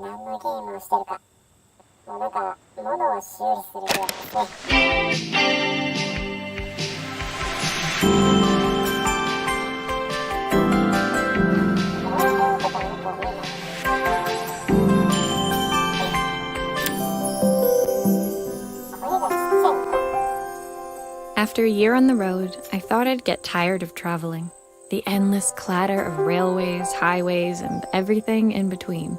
何のゲームをしてるか。もうなんか物を修理するゲームですね。After a year on the road, I thought I'd get tired of traveling. The endless clatter of railways, highways, and everything in between.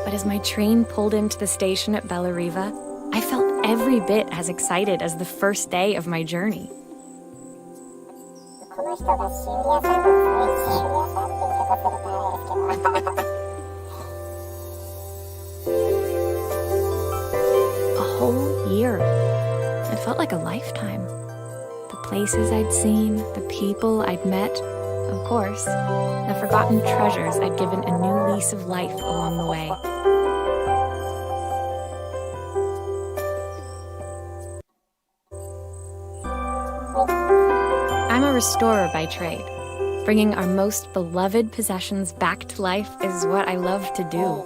But as my train pulled into the station at Bellariva, I felt every bit as excited as the first day of my journey. A whole year. It felt like a lifetime. The places I'd seen, the people I'd met, of course, the forgotten treasures I'd given a new lease of life along the way. I'm a restorer by trade. Bringing our most beloved possessions back to life is what I love to do.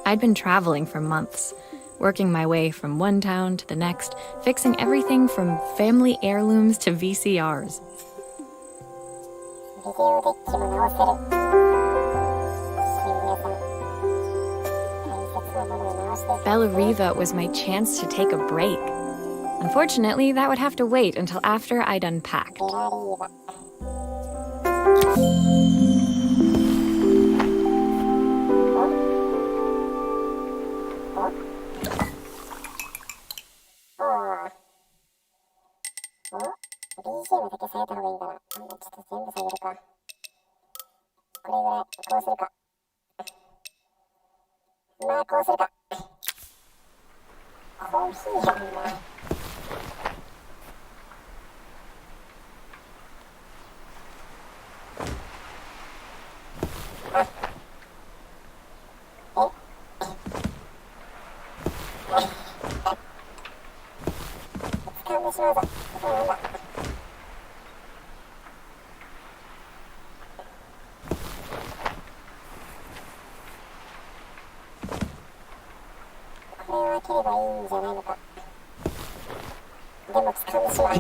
I'd been traveling for months, working my way from one town to the next, fixing everything from family heirlooms to VCRs. Bellariva was my chance to take a break. Unfortunately, that would have to wait until after I'd unpacked. BGM だけ下げた方がいいかな。ちょっと全部下げるか。これぐらい、こうするか。まあ、こうするか。コーヒーやんな。掴んでしまうぞ。そうなんだ。これを開ければいいんじゃないのか。でも掴んでしまう。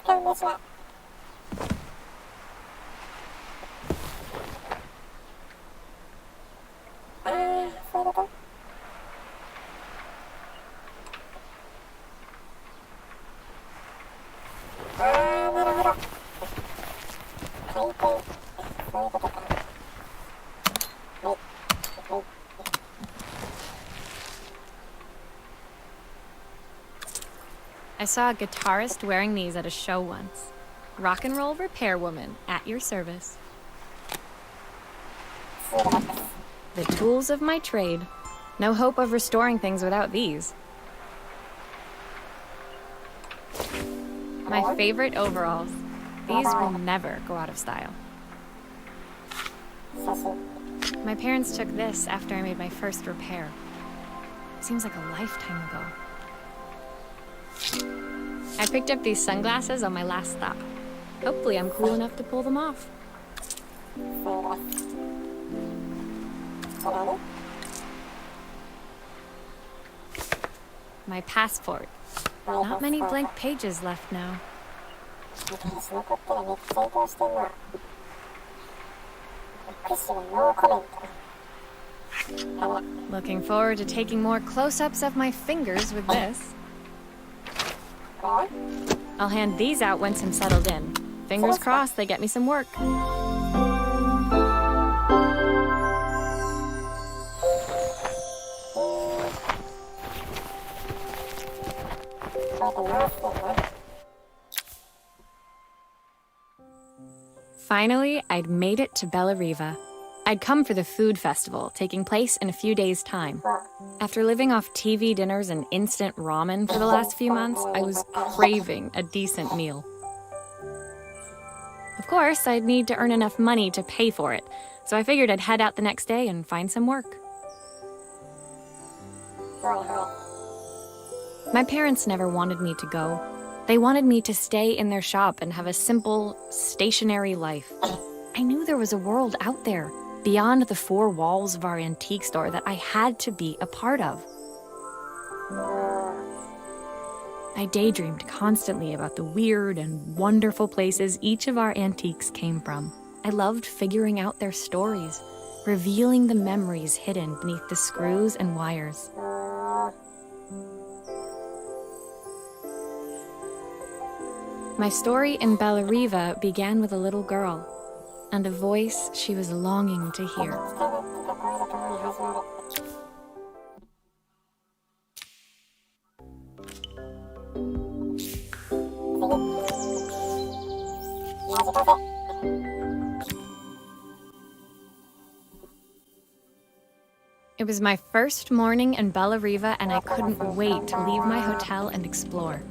掴んでしまう。そういうこと。なるほど。回転。そういうことか。はい。はい。I saw a guitarist wearing these at a show once. Rock and roll repair woman, at your service. The tools of my trade. No hope of restoring things without these. My favorite overalls. These will never go out of style. 写真。 My parents took this after I made my first repair. Seems like a lifetime ago. I picked up these sunglasses on my last stop. Hopefully I'm cool enough to pull them off. サングラス。これね。 My passport. Not many blank pages left now. 私残ってるめっちゃ移動してんな。クッシーはノーコメント。やば。 Looking forward to taking more close-ups of my fingers with this. これは I'll hand these out once I'm settled in. Fingers crossed they get me some work. こうやって回すのな。 Finally, I'd made it to Bellariva. I'd come for the food festival, taking place in a few days' time. After living off TV dinners and instant ramen for the last few months, I was craving a decent meal. Of course, I'd need to earn enough money to pay for it, so I figured I'd head out the next day and find some work. はいは My parents never wanted me to go. They wanted me to stay in their shop and have a simple, stationary life. I knew there was a world out there, beyond the four walls of our antique store, that I had to be a part of. I daydreamed constantly about the weird and wonderful places each of our antiques came from. I loved figuring out their stories, revealing the memories hidden beneath the screws and wires. My story in Bellariva began with a little girl and a voice she was longing to hear. い。北口と声とともに始まる。次。ラジカセ。 It was my first morning in Bellariva, and I couldn't wait to leave my hotel and explore.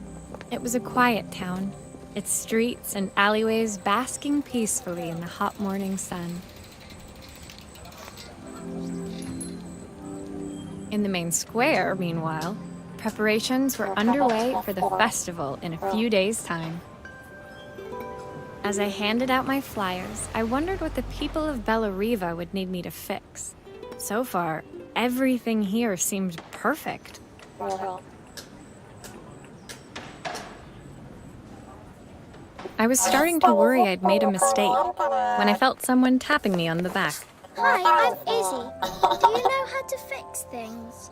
It was a quiet town, its streets and alleyways basking peacefully in the hot morning sun. In the main square, meanwhile, preparations were underway for the festival in a few days' time. As I handed out my flyers, I wondered what the people of Bellariva would need me to fix. So far, everything here seemed perfect. はいはい。 I was starting to worry I'd made a mistake when I felt someone tapping me on the back. Hi, I'm Izzy. Do you know how to fix things?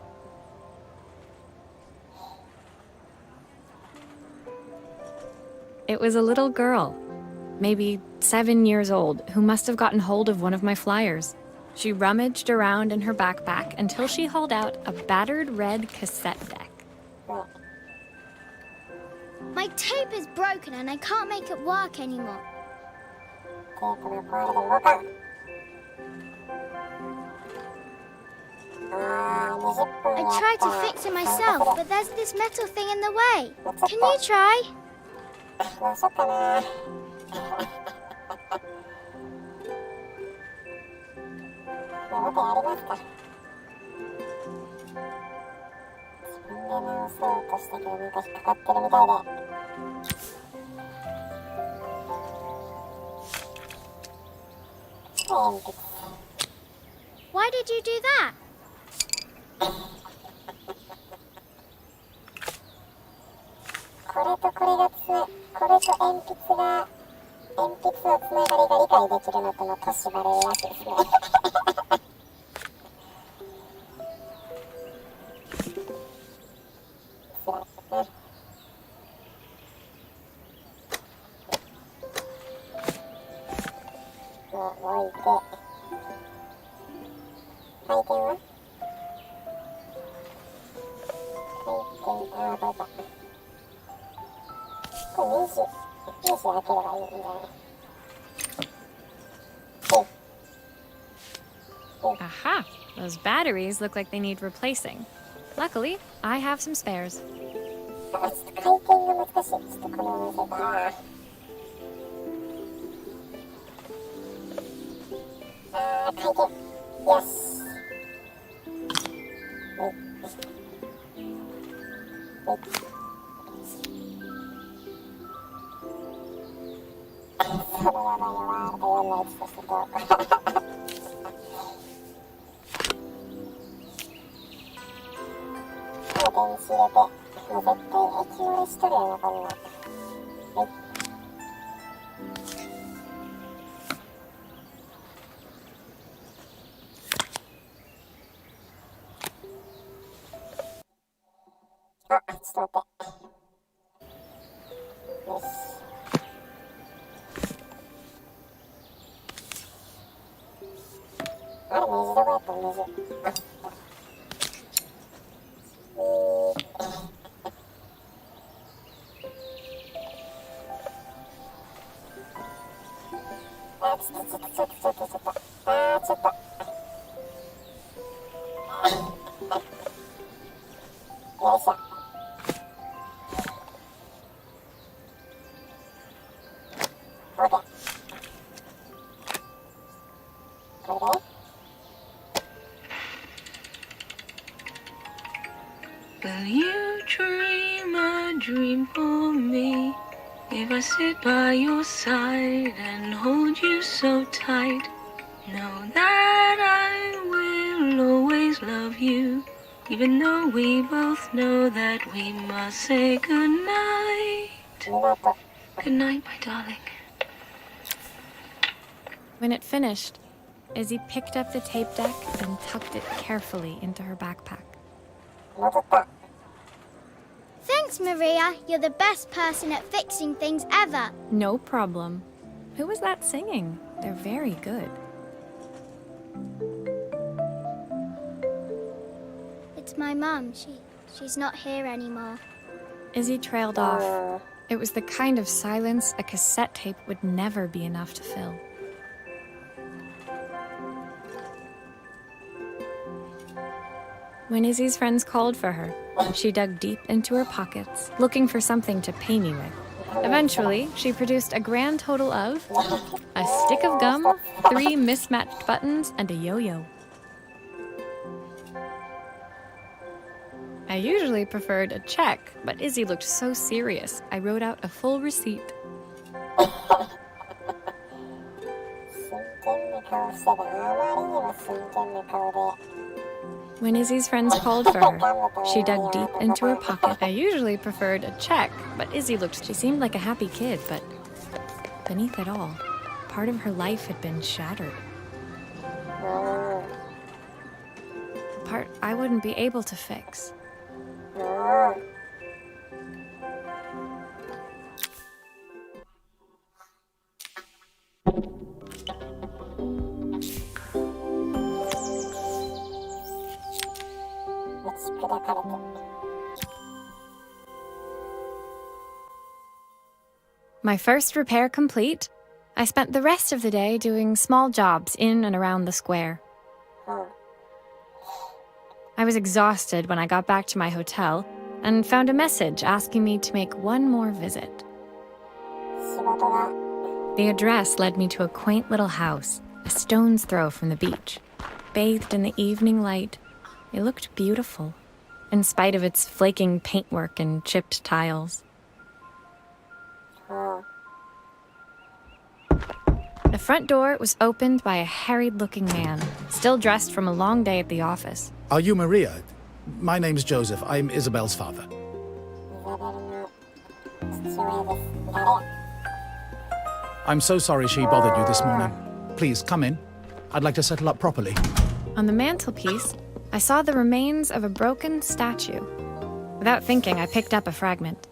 It was a little girl, maybe 7 years old, who must have gotten hold of one of my flyers. She rummaged around in her backpack until she hauled out a battered red cassette deck. My tape is broken and I can't make it work anymore. テープが壊れて動かん。20分 I やっ tried た to fix it myself, but there's this metal thing in the way. Can you try? どうしよっかな。またやりますか。自分で直そうとしたけどなんか引っかかってるみたいで。鉛筆。 Why did you do that? これとこれがこれと鉛筆のつながりが理解できるのとの年バレらしいですね。置いて回転は回転これか。これネジ開ければいいんじゃない？ Aha! Those batteries look like they need replacing. Luckily, I have some spares. あ、ちょっと回転が難しい。ちょっとこのお店回転。よし。それやばいよ、ワールド4の1としてと。電子入れて、もう絶対液漏れしとるよな、こんなん。あ、ちょっと待って。よし。あれ、ネジどこやったの、ネジ。あ、ちょっと。ちょっと。よいしょ。オッケー。これでWill you dream a dream for me? If I sit by your side and hold you so tight, know that I will always love you, even though we both know that we must say goodnight. Good night, my darling. When it finished, Izzy picked up the tape deck and tucked it carefully into her backpack. 戻った。Thanks, Maria. You're the best person at fixing things ever. No problem. Who was that singing? They're very good. It's my mum. She's not here anymore. Izzy trailed off. It was the kind of silence a cassette tape would never be enough to fill. When Izzy's friends called for her, she dug deep into her pockets, looking for something to pay me with. Eventually, she produced a grand total of a stick of gum, 3 mismatched buttons, and a yo-yo. I usually preferred a check, but Izzy looked so serious, I wrote out a full receipt. When Izzy's friends called for her, she dug deep into her pocket. I usually preferred a check, but Izzy she seemed like a happy kid, but beneath it all, part of her life had been shattered. The part I wouldn't be able to fix. My first repair complete, I spent the rest of the day doing small jobs in and around the square. I was exhausted when I got back to my hotel and found a message asking me to make one more visit. The address led me to a quaint little house, a stone's throw from the beach. Bathed in the evening light, it looked beautiful, in spite of its flaking paintwork and chipped tiles. The front door was opened by a harried-looking man, still dressed from a long day at the office. Are you Maria? My name's Joseph. I'm Isabel's father. I'm so sorry she bothered you this morning. Please, come in. I'd like to settle up properly. On the mantelpiece, I saw the remains of a broken statue. Without thinking, I picked up a fragment.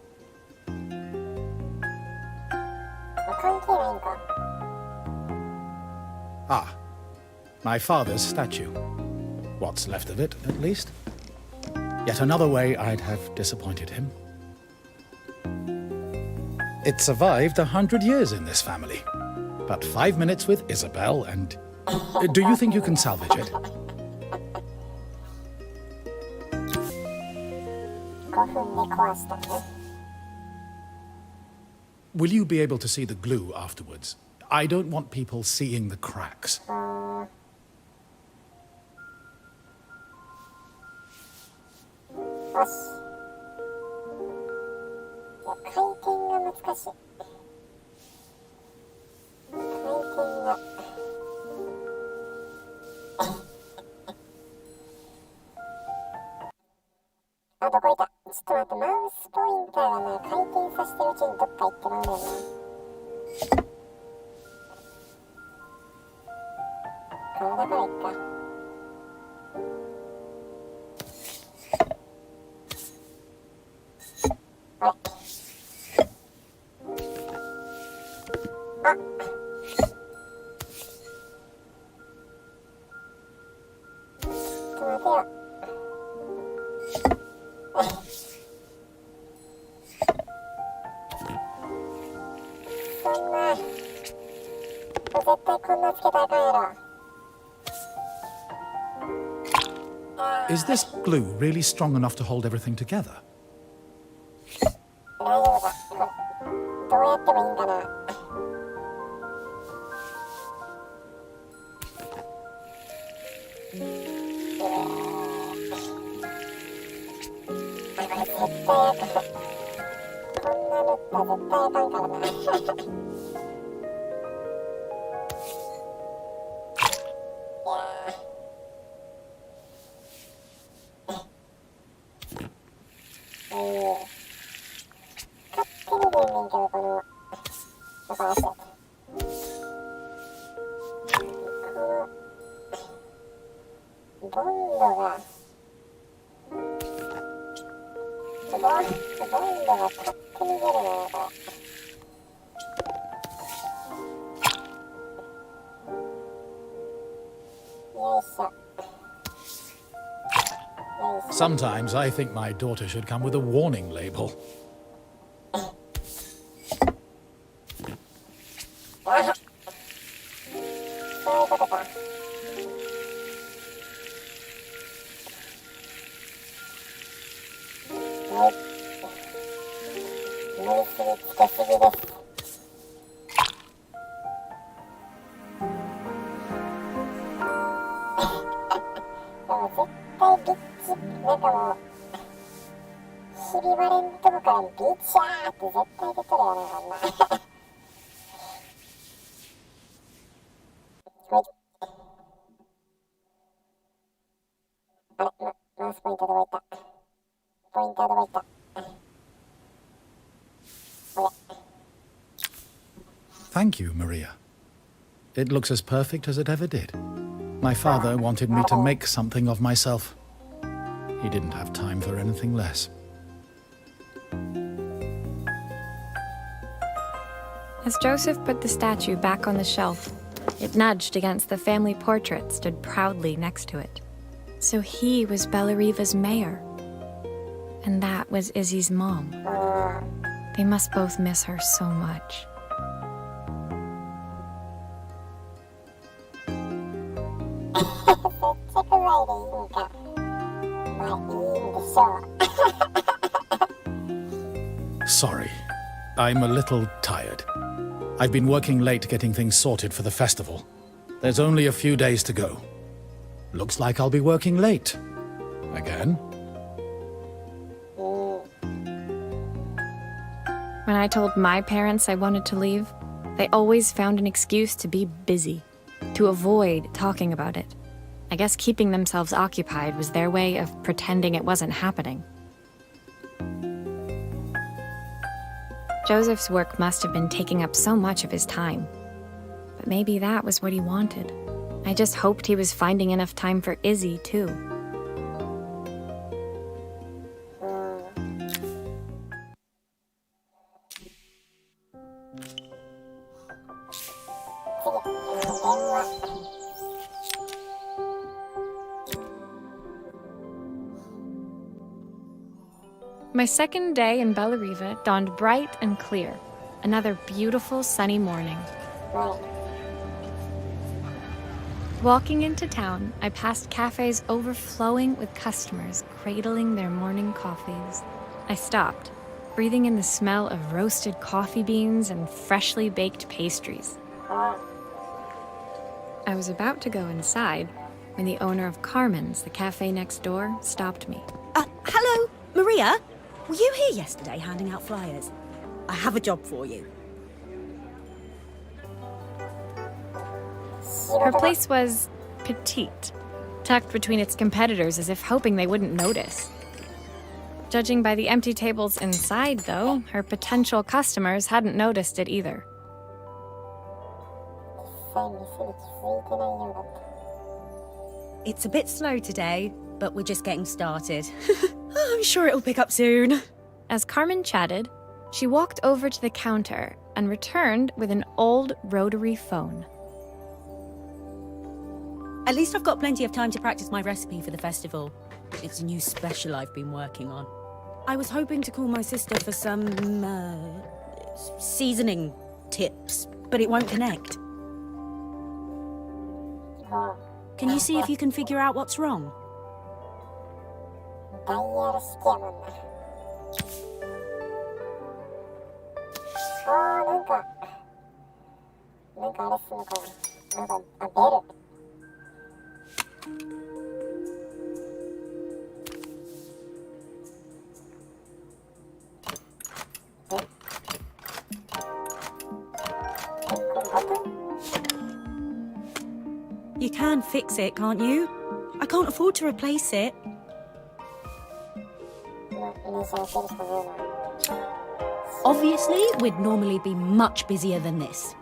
Ah, my father's statue. What's left of it, at least. Yet another way I'd have disappointed him. It survived 100 years in this family. But 5 minutes with Isabel and... Do you think you can salvage it? 5分で壊したね。Will you be able to see the glue afterwards? I don't want people seeing the cracks. よし。いや、回転が難しい。回転が。あ、どこいた。ちょっと待って、マウスポインターがな、回転させてるうちにどっか行ってまうねんな。この中でいっか。絶対こんなつけたらあかんやろ。Is this glue really strong enough to hold everything together? 大丈夫だ。どうやってもいいんかな。絶対あかん。こんな塗ったら絶対あかんからな。ボンドが勝手に出るな、これ。よいしょ。よいしょ。 Sometimes I think my daughter should come with a warning label. そういうことか。はい。無理すりつけすぎです。でも絶対ビッチ、なんかもう、ひび割れんとこからビチャーって絶対出とるよな、こんな。はい。あれ、マウスポインターどこ行った。ポインターどこ行った。Thank you, Maria. It looks as perfect as it ever did. My father wanted me to make something of myself. He didn't have time for anything less. As Joseph put the statue back on the shelf, it nudged against the family portrait stood proudly next to it. So he was Bellariva's mayor. And that was Izzy's mom. They must both miss her so much. 接着剤でいいんか。まあいいんでしょう。Sorry, I'm a little tired. I've been working late getting things sorted for the festival. There's only a few days to go. Looks like I'll be working late. Again? When I told my parents I wanted to leave, they always found an excuse to be busy, to avoid talking about it. I guess keeping themselves occupied was their way of pretending it wasn't happening. Joseph's work must have been taking up so much of his time. But maybe that was what he wanted. I just hoped he was finding enough time for Izzy, too. My second day in Bellariva dawned bright and clear. Another beautiful sunny morning. Walking into town, I passed cafes overflowing with customers cradling their morning coffees. I stopped, breathing in the smell of roasted coffee beans and freshly baked pastries. I was about to go inside when the owner of Carmen's, the cafe next door, stopped me. Hello, Maria? Were you here yesterday handing out flyers? I have a job for you. Her place was petite, tucked between its competitors as if hoping they wouldn't notice. Judging by the empty tables inside, though, her potential customers hadn't noticed it either. It's a bit slow today, but we're just getting started. I'm sure it'll pick up soon. As Carmen chatted, she walked over to the counter and returned with an old rotary phone. At least I've got plenty of time to practice my recipe for the festival. It's a new special I've been working on. I was hoping to call my sister for some, seasoning tips, but it won't connect. Can you see if you can figure out what's wrong? You can fix it, can't you? I can't afford to replace it. Obviously, we'd normally be much busier than this.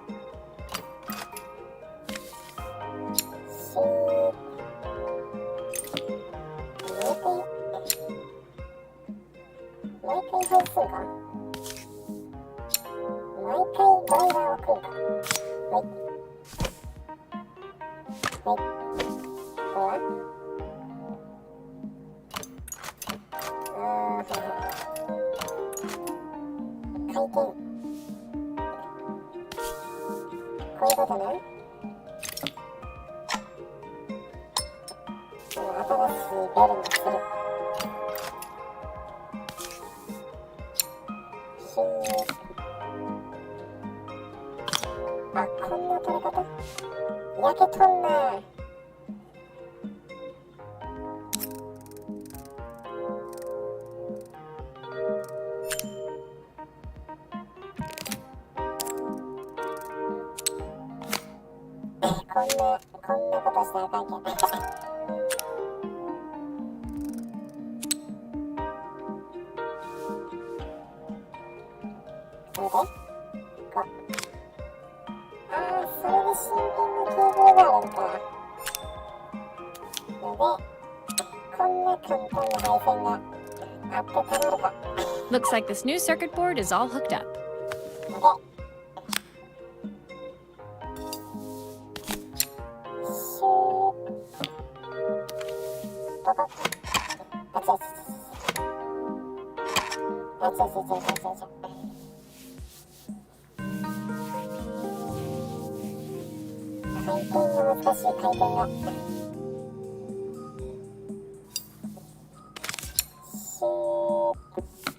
Looks like this new circuit board is all hooked up.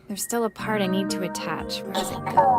There's still a part I need to attach. Where does it go?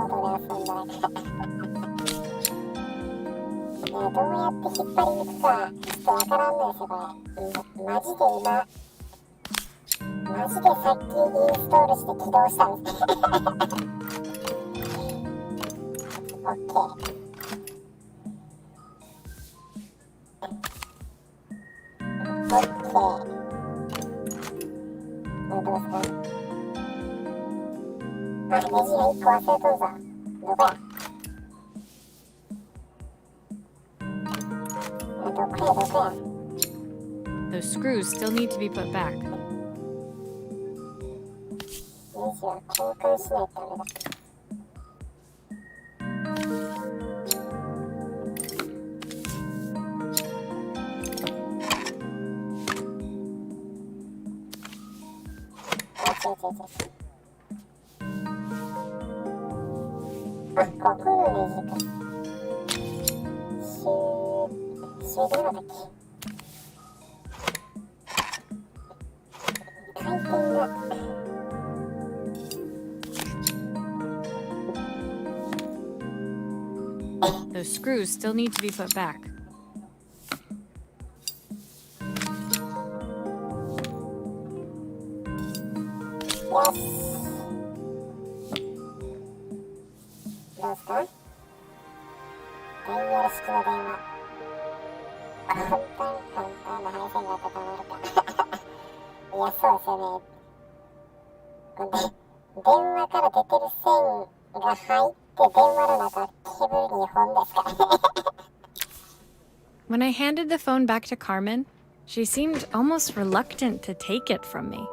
Those screws still need to be put back. Those screws still need to be put back. Yes. どうすか？ダイヤル式の電話。簡単な配線が温まるか。いや、そうですよね。電話から出てる線が入って電話の中、ケーブル2本ですからね。When I handed the phone back to Carmen, she seemed almost reluctant to take it from me.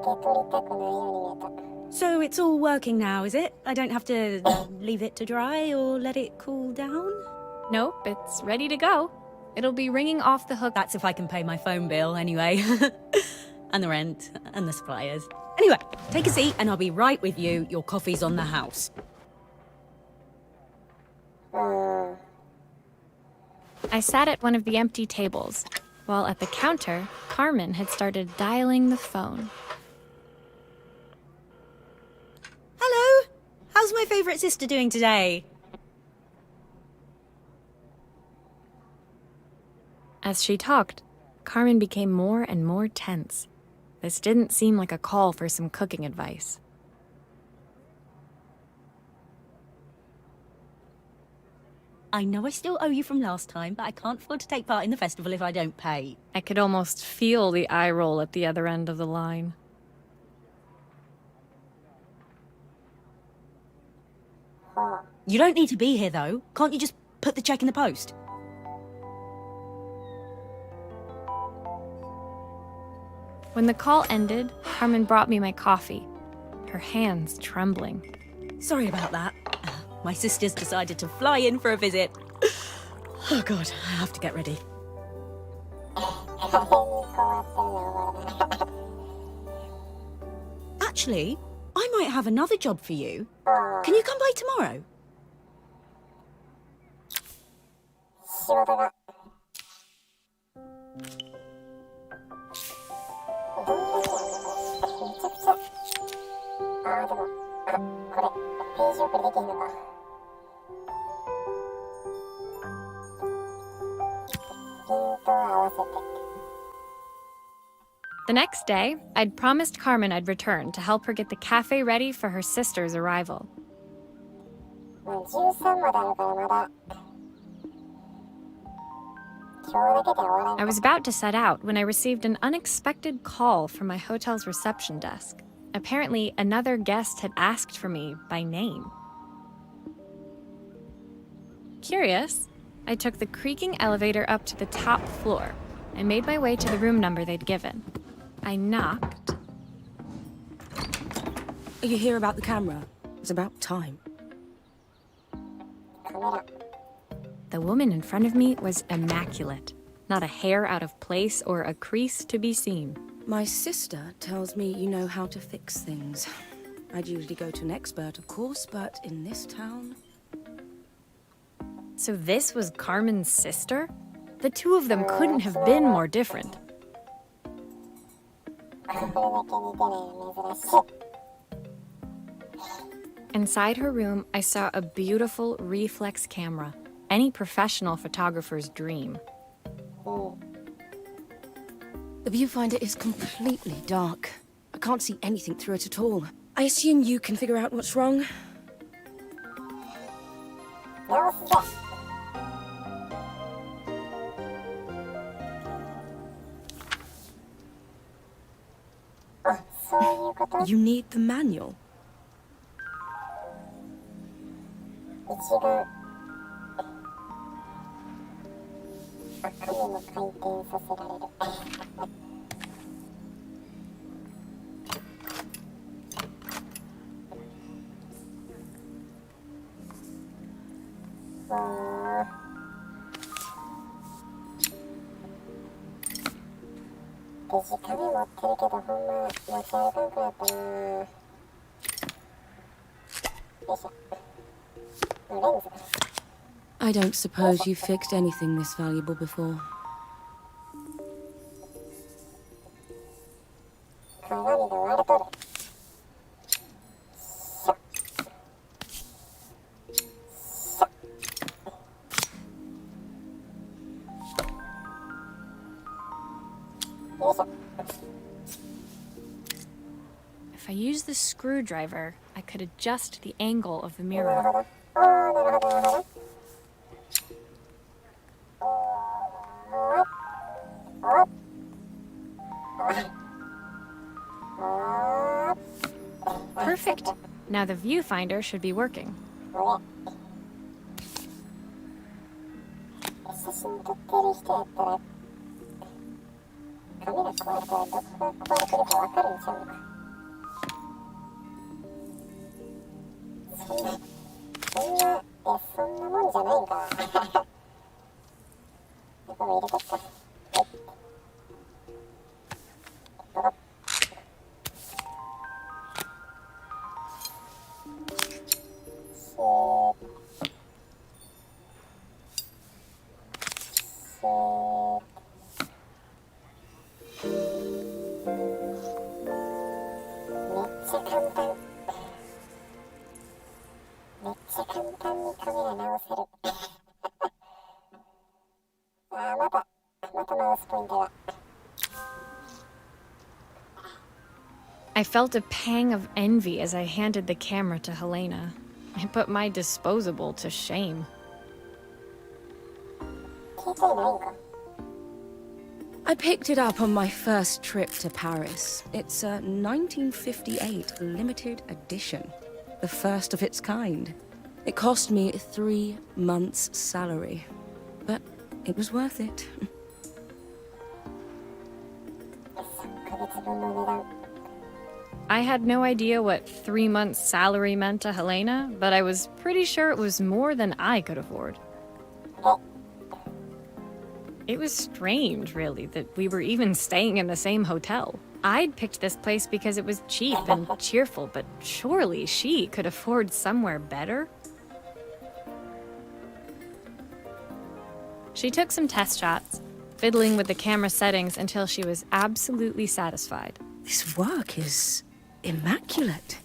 受け取りたくないように見えた。So it's all working now, is it? I don't have to leave it to dry or let it cool down? Nope, it's ready to go. It'll be ringing off the hook. That's if I can pay my phone bill anyway. And the rent and the suppliers. Anyway, take a seat and I'll be right with you. Your coffee's on the house. I sat at one of the empty tables, while at the counter, Carmen had started dialing the phone. Hello! How's my favourite sister doing today? As she talked, Carmen became more and more tense. This didn't seem like a call for some cooking advice. I know I still owe you from last time, but I can't afford to take part in the festival if I don't pay. I could almost feel the eye roll at the other end of the line. You don't need to be here, though. Can't you just put the cheque in the post? When the call ended, Carmen brought me my coffee, her hands trembling. Sorry about that. My sister's decided to fly in for a visit. Oh, God, I have to get ready. Actually, I might have another job for you. Can you come by tomorrow? 仕事が。どんなにめちゃくちゃ。でも、これ、ページ送りできんのか。ピントを合わせて。The next day, I'd promised Carmen I'd return to help her get the cafe ready for her sister's arrival. 13まであるからまだ。I was about to set out when I received an unexpected call from my hotel's reception desk. Apparently, another guest had asked for me by name. Curious, I took the creaking elevator up to the top floor and made my way to the room number they'd given. I knocked. Are you here about the camera? It's about time. The woman in front of me was immaculate. Not a hair out of place or a crease to be seen. My sister tells me you know how to fix things. I'd usually go to an expert, of course, but in this town... So this was Carmen's sister? The two of them couldn't have been more different. Inside her room, I saw a beautiful reflex camera. Any professional photographer's dream. The viewfinder is completely dark. I can't see anything through it at all. I assume you can figure out what's wrong? You need the manual. 一番赤にも回転させられる。デジカメ持ってるけどほんま持ち歩かんくなったな。よいしょ。レンズ。I don't suppose you've fixed anything this valuable before. 鏡が割れとる。しょ。If I use the screwdriver, I could adjust the angle of the なる mirror. ほど。おー、なるほど、なるほど。Perfect. Now the viewfinder should be working. これ写真撮ってる人やったらカメラ壊れたらどこが壊れてるか分かるんちゃうのか。そんなもんじゃないんかな。これ入れとくか。めっちゃ簡単にカメラ直せる。またマウスポイントが。I felt a pang of envy as I handed the camera to Helena. I put my disposable to shame. 携帯ないんか。I picked it up on my first trip to Paris. It's a 1958 limited edition, the first of its kind. It cost me 3 months' salary, but it was worth it. 3ヶ月分の値段。I had no idea what 3 months' salary meant to Helena, but I was pretty sure it was more than I could afford. It was strange, really, that we were even staying in the same hotel. I'd picked this place because it was cheap and cheerful, but surely she could afford somewhere better? She took some test shots, fiddling with the camera settings until she was absolutely satisfied. This work is immaculate.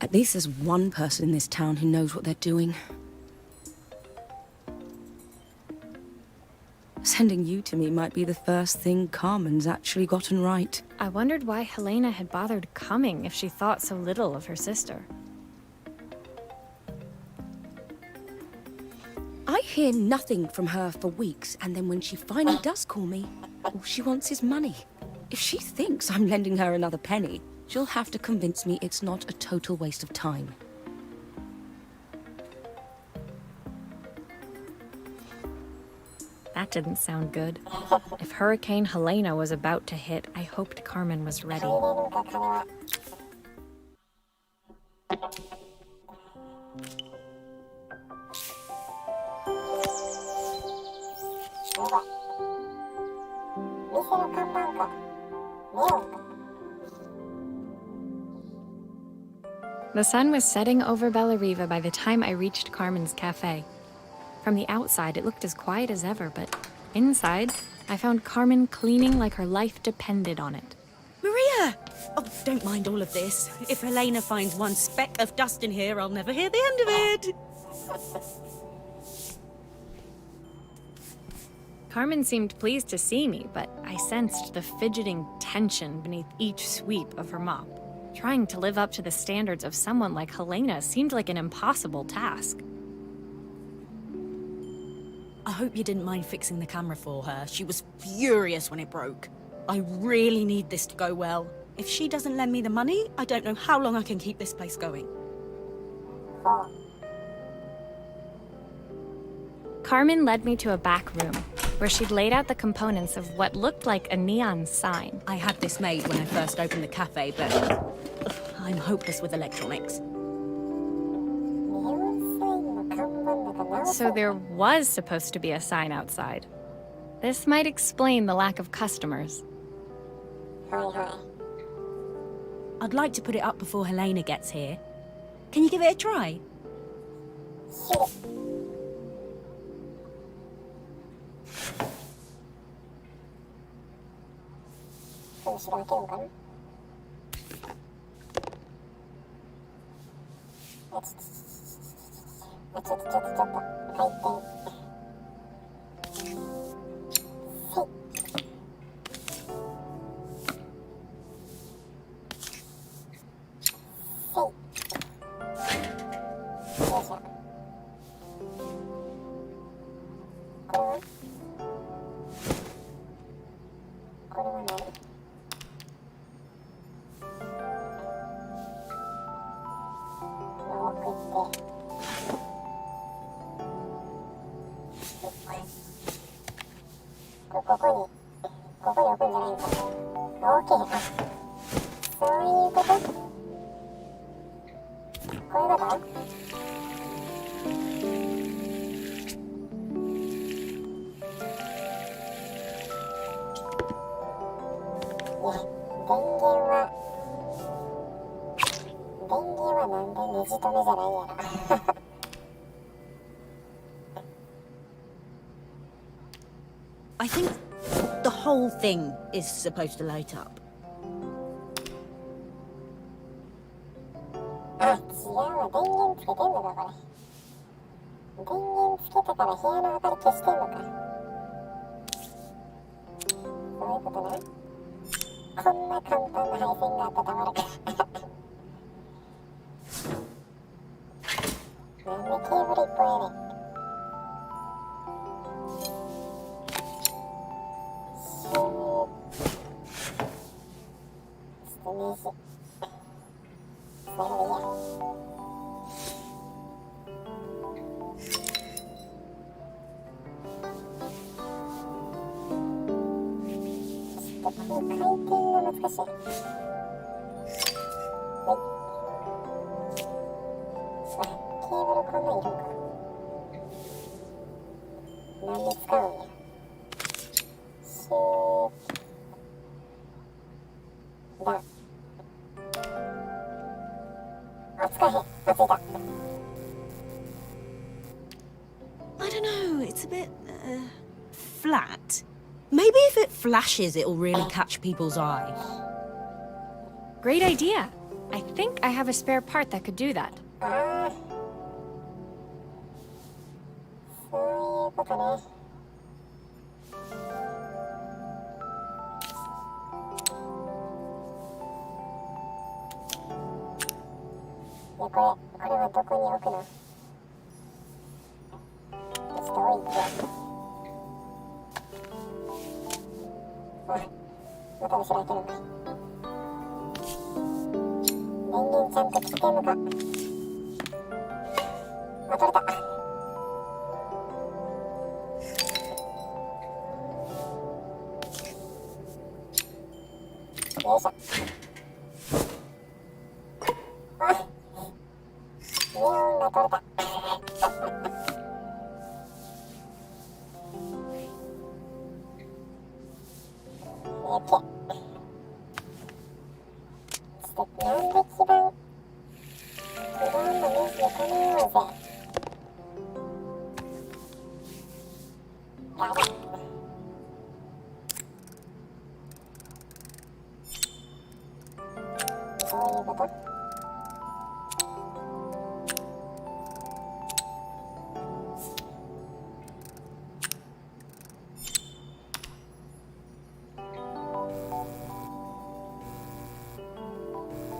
At least there's one person in this town who knows what they're doing. Sending you to me might be the first thing Carmen's actually gotten right. I wondered why Helena had bothered coming if she thought so little of her sister. I hear nothing from her for weeks, and then when she finally does call me, all she wants is money. If she thinks I'm lending her another penny, she'll have to convince me it's not a total waste of time. That didn't sound good. If Hurricane Helena was about to hit, I hoped Carmen was ready. 入れるんか、金は。やばい。店の看板か。ネオンか。The sun was setting over Bellariva by the time I reached Carmen's cafe. From the outside, it looked as quiet as ever, but inside, I found Carmen cleaning like her life depended on it. Maria! Oh, don't mind all of this. If Helena finds one speck of dust in here, I'll never hear the end of it. Carmen seemed pleased to see me, but I sensed the fidgeting tension beneath each sweep of her mop. Trying to live up to the standards of someone like Helena seemed like an impossible task. I hope you didn't mind fixing the camera for her. She was furious when it broke. I really need this to go well. If she doesn't lend me the money, I don't know how long I can keep this place going. Carmen led me to a back room, where she'd laid out the components of what looked like a neon sign. I had this made when I first opened the cafe, but I'm hopeless with electronics. So there was supposed to be a sign outside. This might explain the lack of customers. I'd like to put it up before Helena gets here. Can you give it a try? ここに置くんじゃないんか。置けへん。あ、そういうこと？こういうこと？電源はなんでネジ止めじゃないんやろ。I think the whole thing is supposed to light up. あ、違うわ。電源つけてんのか、これ。電源つけたから部屋の明かり消してんのか。そういうことな。こんな簡単な配線があったらたまるか。なんでケーブル一本やねん。シューッ。ちょっとねじ。それでいいや。この回転が難しい。はい。あ、ケーブルこんなんいるんか。何に使うんや。シューッ。だ。あ、つかへん。あ、ついた。I don't know, it's a bit flat. Maybe if it flashes, it'll really catch people's eye. Great idea. I think I have a spare part that could do that. ああ。そういうことね。いや、これはどこに置くの？ちょっと置いて。あ、また後ろ開けるのか。電源ちゃんと切ってんのか。あ、取れた。よいしょ。あ、ネオンが取れた。オッケー。ちょっとなんで基板のネジで止めようぜ。ダメ。そういうこと？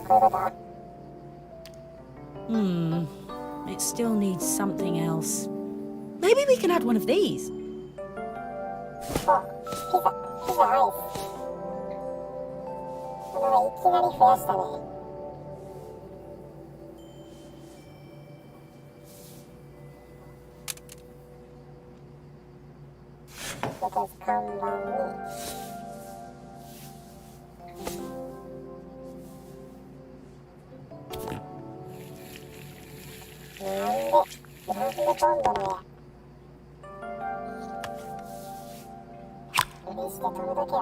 こういうこと？ It still needs something else. Maybe we can add one of these. あ、ピザアイス。これはいきなり増やしたね。とりあえず看板に。なんでボンドのや。レジで飛ぶだけよ。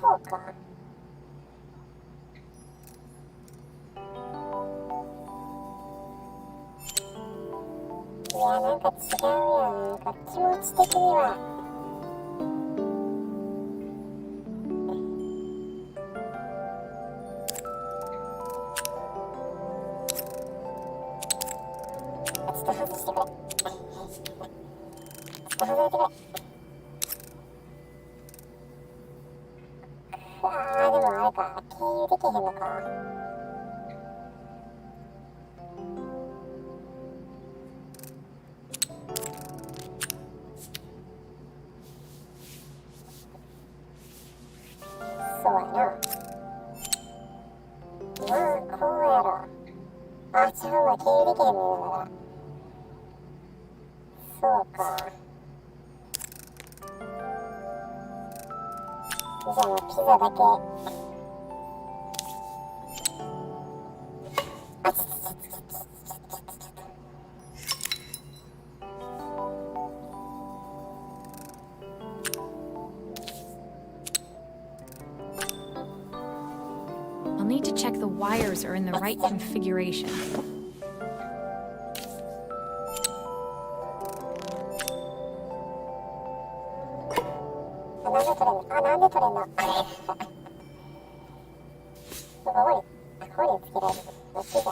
こうか。いや、なんか違うやん。なんか気持ち的には。ちょっと外してくれ。ちょっと外れてくれ。あー、でもあれか。経由できへんのか。あ、地方は経由できへんのだから。そうか。じゃあもうピザだけ。あ、I'll need to check the wires are in the right configuration. なんで取れんの？あ、なんで取れんの？ここにつけられる。ピザ。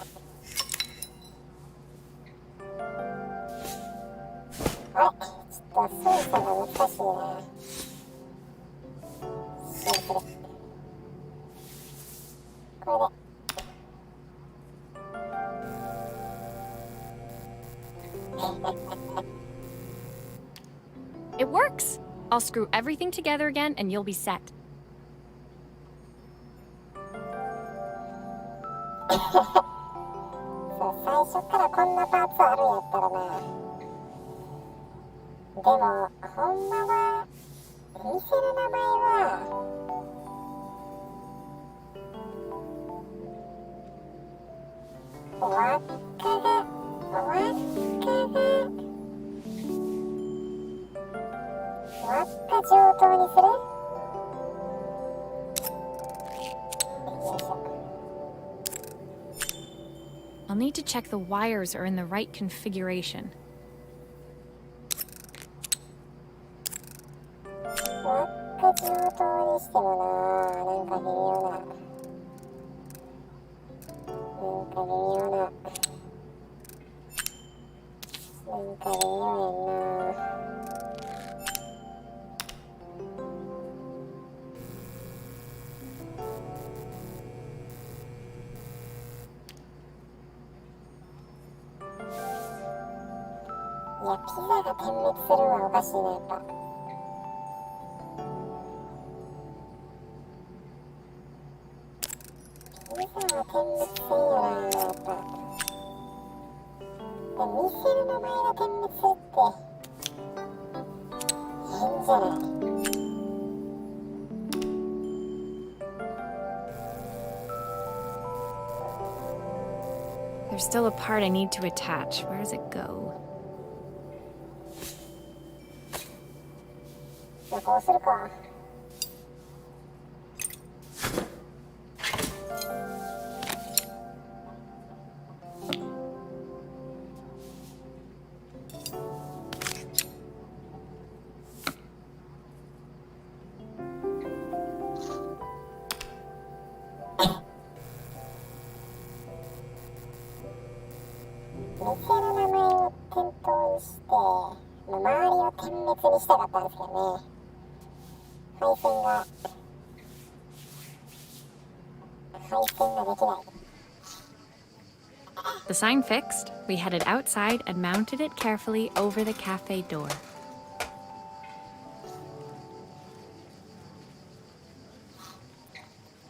あれ？ちょっと操作が難しいな。シンプル。これで。It works! I'll screw everything together again and you'll be set. そう、最初からこんなパーツあるんやったらな。でも、ほんまは、店の名前は、輪っかが上等にする？よいしょ。I'll need to check the wires are in the right configuration. 輪っか上等にしてもな、なんか微妙な。なんか微妙やんな。いや、ピザが点滅するのはおかしいな、やっぱ。ピザは点滅せんよな、やっぱ。でも店の名前が点滅するって変じゃない？ There's still a part I need to attach. Where does it go? じゃあこうするか。店の名前を点灯にして、周りを点滅にしたかったんですけどね。配線ができない。The sign fixed, we headed outside and mounted it carefully over the cafe door.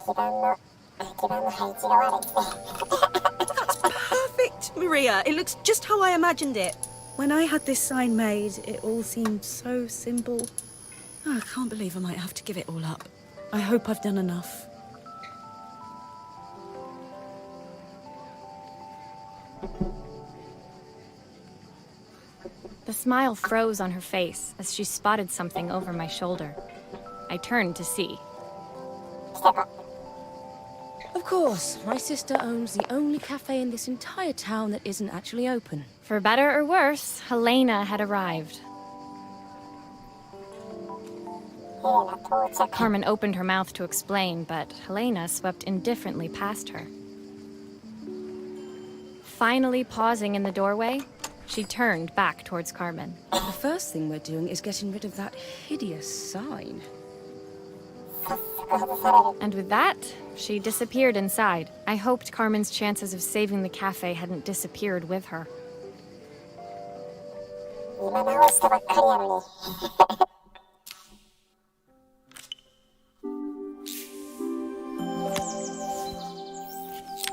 基盤の配置が悪いですね。Perfect, Maria. It looks just how I imagined it. When I had this sign made, it all seemed so simple. Oh, I can't believe I might have to give it all up. I hope I've done enough. The smile froze on her face as she spotted something over my shoulder. I turned to see. 来たか。Of course, my sister owns the only cafe in this entire town that isn't actually open. For better or worse, Helena had arrived. ヘレナ到着。 Carmen opened her mouth to explain, but Helena swept indifferently past her. Finally pausing in the doorway, she turned back towards Carmen. The first thing we're doing is getting rid of that hideous sign. And with that, she disappeared inside. I hoped Carmen's chances of saving the cafe hadn't disappeared with her. 今直したばっかりやのに。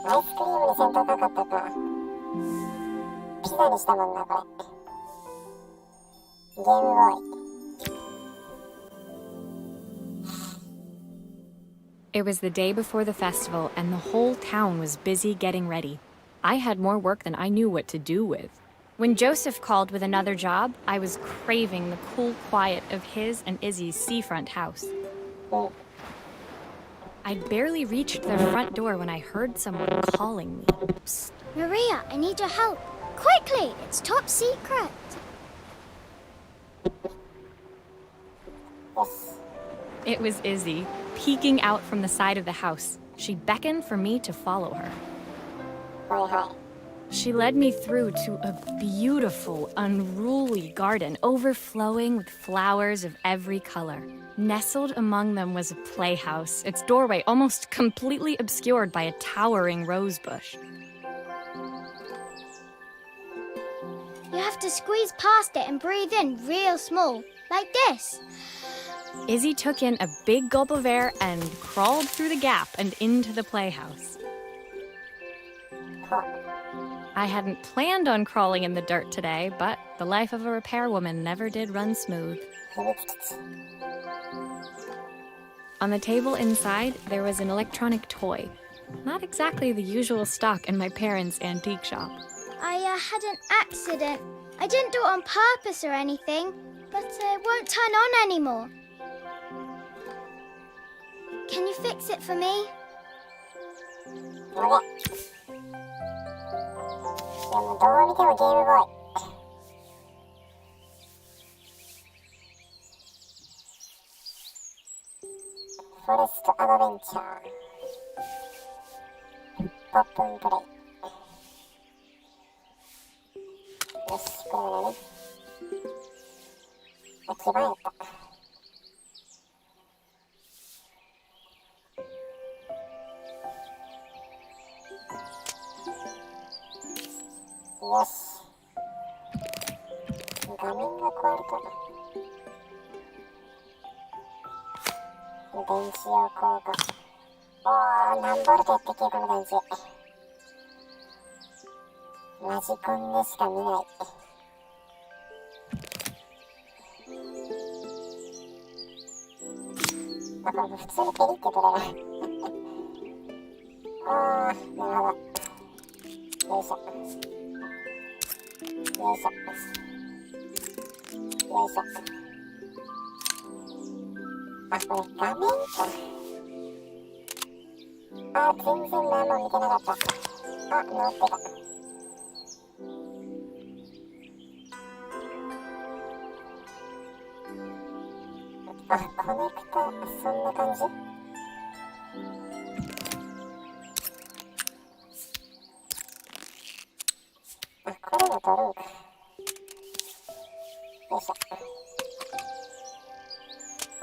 アイスクリームに線高かったか。ピザにしたもんな、これ。ゲームボーイ。It was the day before the festival, and the whole town was busy getting ready. I had more work than I knew what to do with. When Joseph called with another job, I was craving the cool quiet of his and Izzy's seafront house. I'd barely reached their front door when I heard someone calling me. Psst. Maria, I need your help. Quickly, it's top secret. It was Izzy, peeking out from the side of the house. She beckoned for me to follow her. She led me through to a beautiful, unruly garden overflowing with flowers of every color. Nestled among them was a playhouse, its doorway almost completely obscured by a towering rose bush. You have to squeeze past it and breathe in real small, like this. Izzy took in a big gulp of air and crawled through the gap and into the playhouse. I hadn't planned on crawling in the dirt today, but the life of a repairwoman never did run smooth. On the table inside, there was an electronic toy. Not exactly the usual stock in my parents' antique shop. I had an accident. I didn't do it on purpose or anything, but it won't turn on anymore. Can you fix it for me? Forest Adventure. Pop and play. よし、これは何？あ、基盤やった。よし。画面が壊れたな。電子用効果。おー、何ボルトやったっけ、この電池。マジコンでしか見ない。あ、これ普通にペリって取れない。あー、なるほど。よいしょ。よいしょ。よいしょ。あ、これ画面か。あ、全然何も見てなかった。あ、乗ってた。あ、コネクタ、そんな感じ？あ、これも取るんか。よいしょ。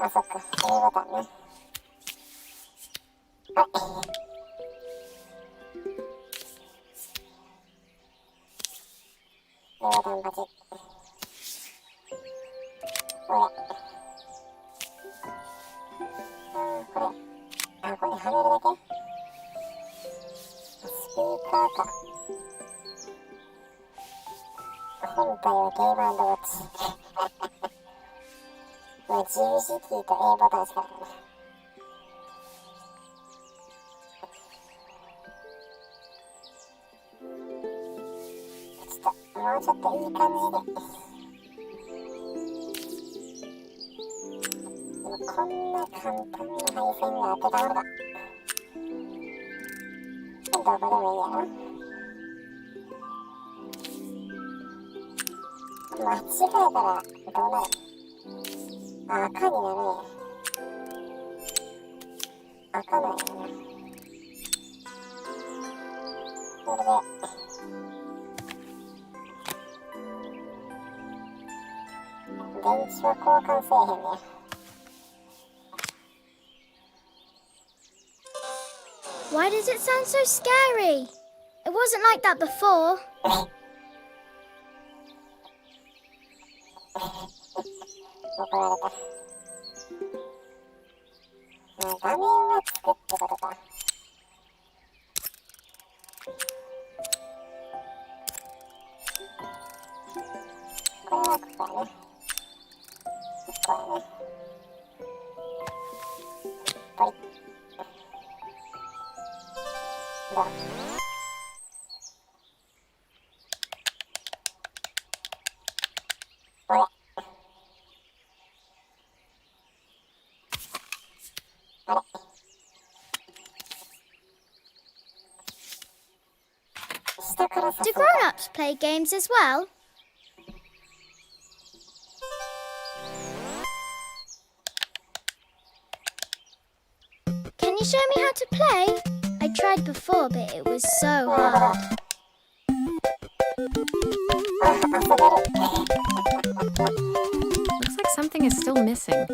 あ、そっか、Aボタンね。はい。Aボタンパチッ。これ。これ。あ、これはめるだけ？スピーカーか。本体はゲーム&ウォッチ。まあ、十字キーと A ボタンしかないね。もうちょっといい感じで。こんな簡単な配線が当てたまるか。どこでもいいやろ。間違えたらどうなる？あ、赤になるね。赤なんやな。これで電池は交換せえへんね。Why does it sound so scary? It wasn't like that before. 怒られた。画面はつくってことか。はここやね。ここやね。ポリッ。どう？おや。あれ。下からさ Do grown-ups play games as well? Can you show me how to play? I tried before, but it was so hard. Looks like something is still missing.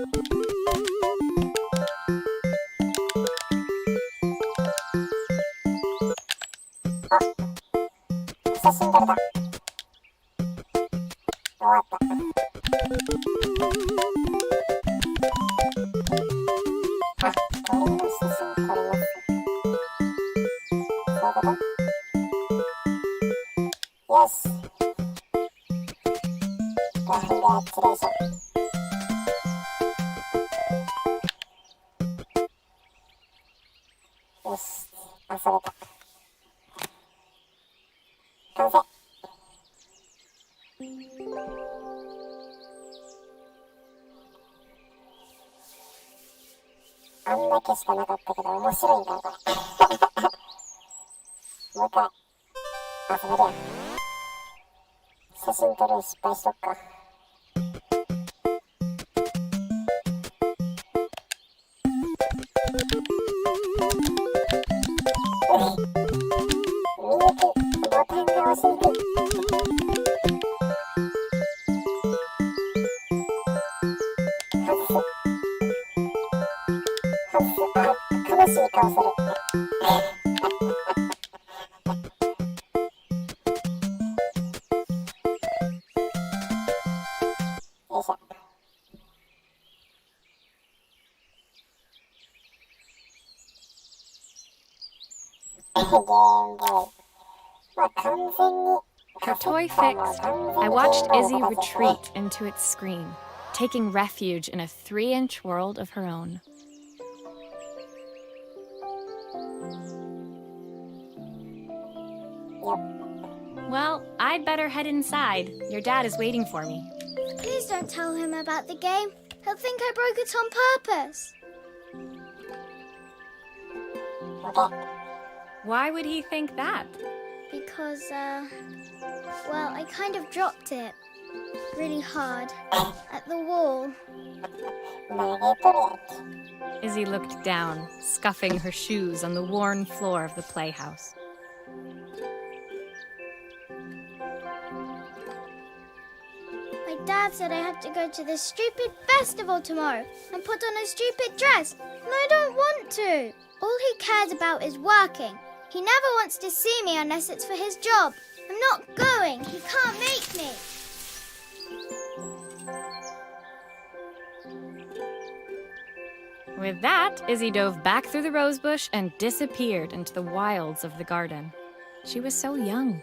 写真撮れた。終わった。あ、鳥の写真撮ります。そういうこと？よし。コングラチュレーション。よし、遊べた。完成。あんだけしかなかったけど面白いんかこれ。もう一回遊べるやん。写真撮るの失敗しとくか。見にくい。ボタンが押しにくい。外す。あ、悲しい顔する。よいしょ。ゲームボーイ。まあ完全にカセ Toy ットも fixed, 完全に I ゲーム watched ボーイ Izzy させてね。 retreat into its screen, taking refuge in a 3-inch world of her own. Well, I'd better head inside. Your dad is waiting for me. Please don't tell him about the game. He'll think I broke it on purpose. Okay. Why would he think that? Because, well, I kind of dropped it really hard at the wall. 投げとるやんけ。 Izzy looked down, scuffing her shoes on the worn floor of the playhouse. My dad said I have to go to this stupid festival tomorrow and put on a stupid dress, and I don't want to. All he cares about is working. He never wants to see me unless it's for his job. I'm not going. He can't make me. With that, Izzy dove back through the rosebush and disappeared into the wilds of the garden. She was so young.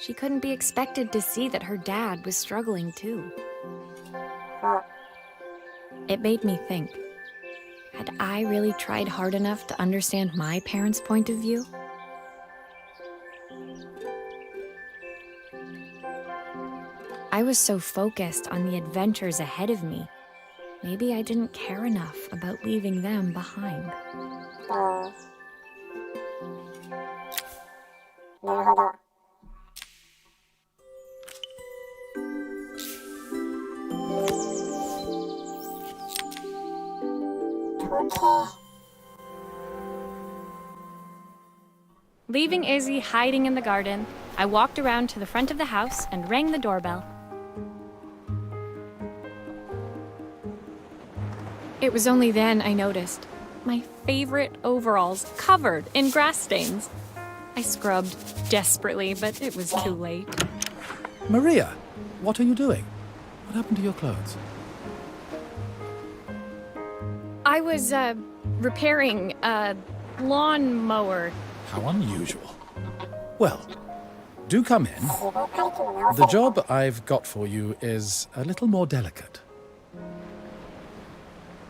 She couldn't be expected to see that her dad was struggling too. It made me think, had I really tried hard enough to understand my parents' point of view? I was so focused on the adventures ahead of me. Maybe I didn't care enough about leaving them behind. なるほど。Okay. Leaving Izzy hiding in the garden, I walked around to the front of the house and rang the doorbell. It was only then I noticed my favorite overalls covered in grass stains. I scrubbed desperately, but it was too late. Maria, what are you doing? What happened to your clothes? I was, repairing a lawnmower. How unusual. Well, Do come in. 死亡回帰も直せ The る。 job I've got for you is a little more delicate.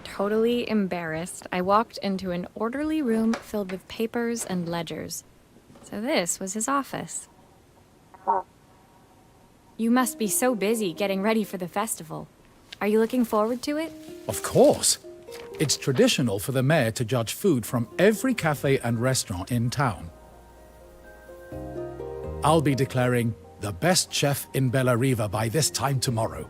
Totally embarrassed, I walked into an orderly room filled with papers and ledgers. So this was his office. You must be so busy getting ready for the festival. Are you looking forward to it? Of course. It's traditional for the mayor to judge food from every cafe and restaurant in town. I'll be declaring the best chef in Bellariva by this time tomorrow.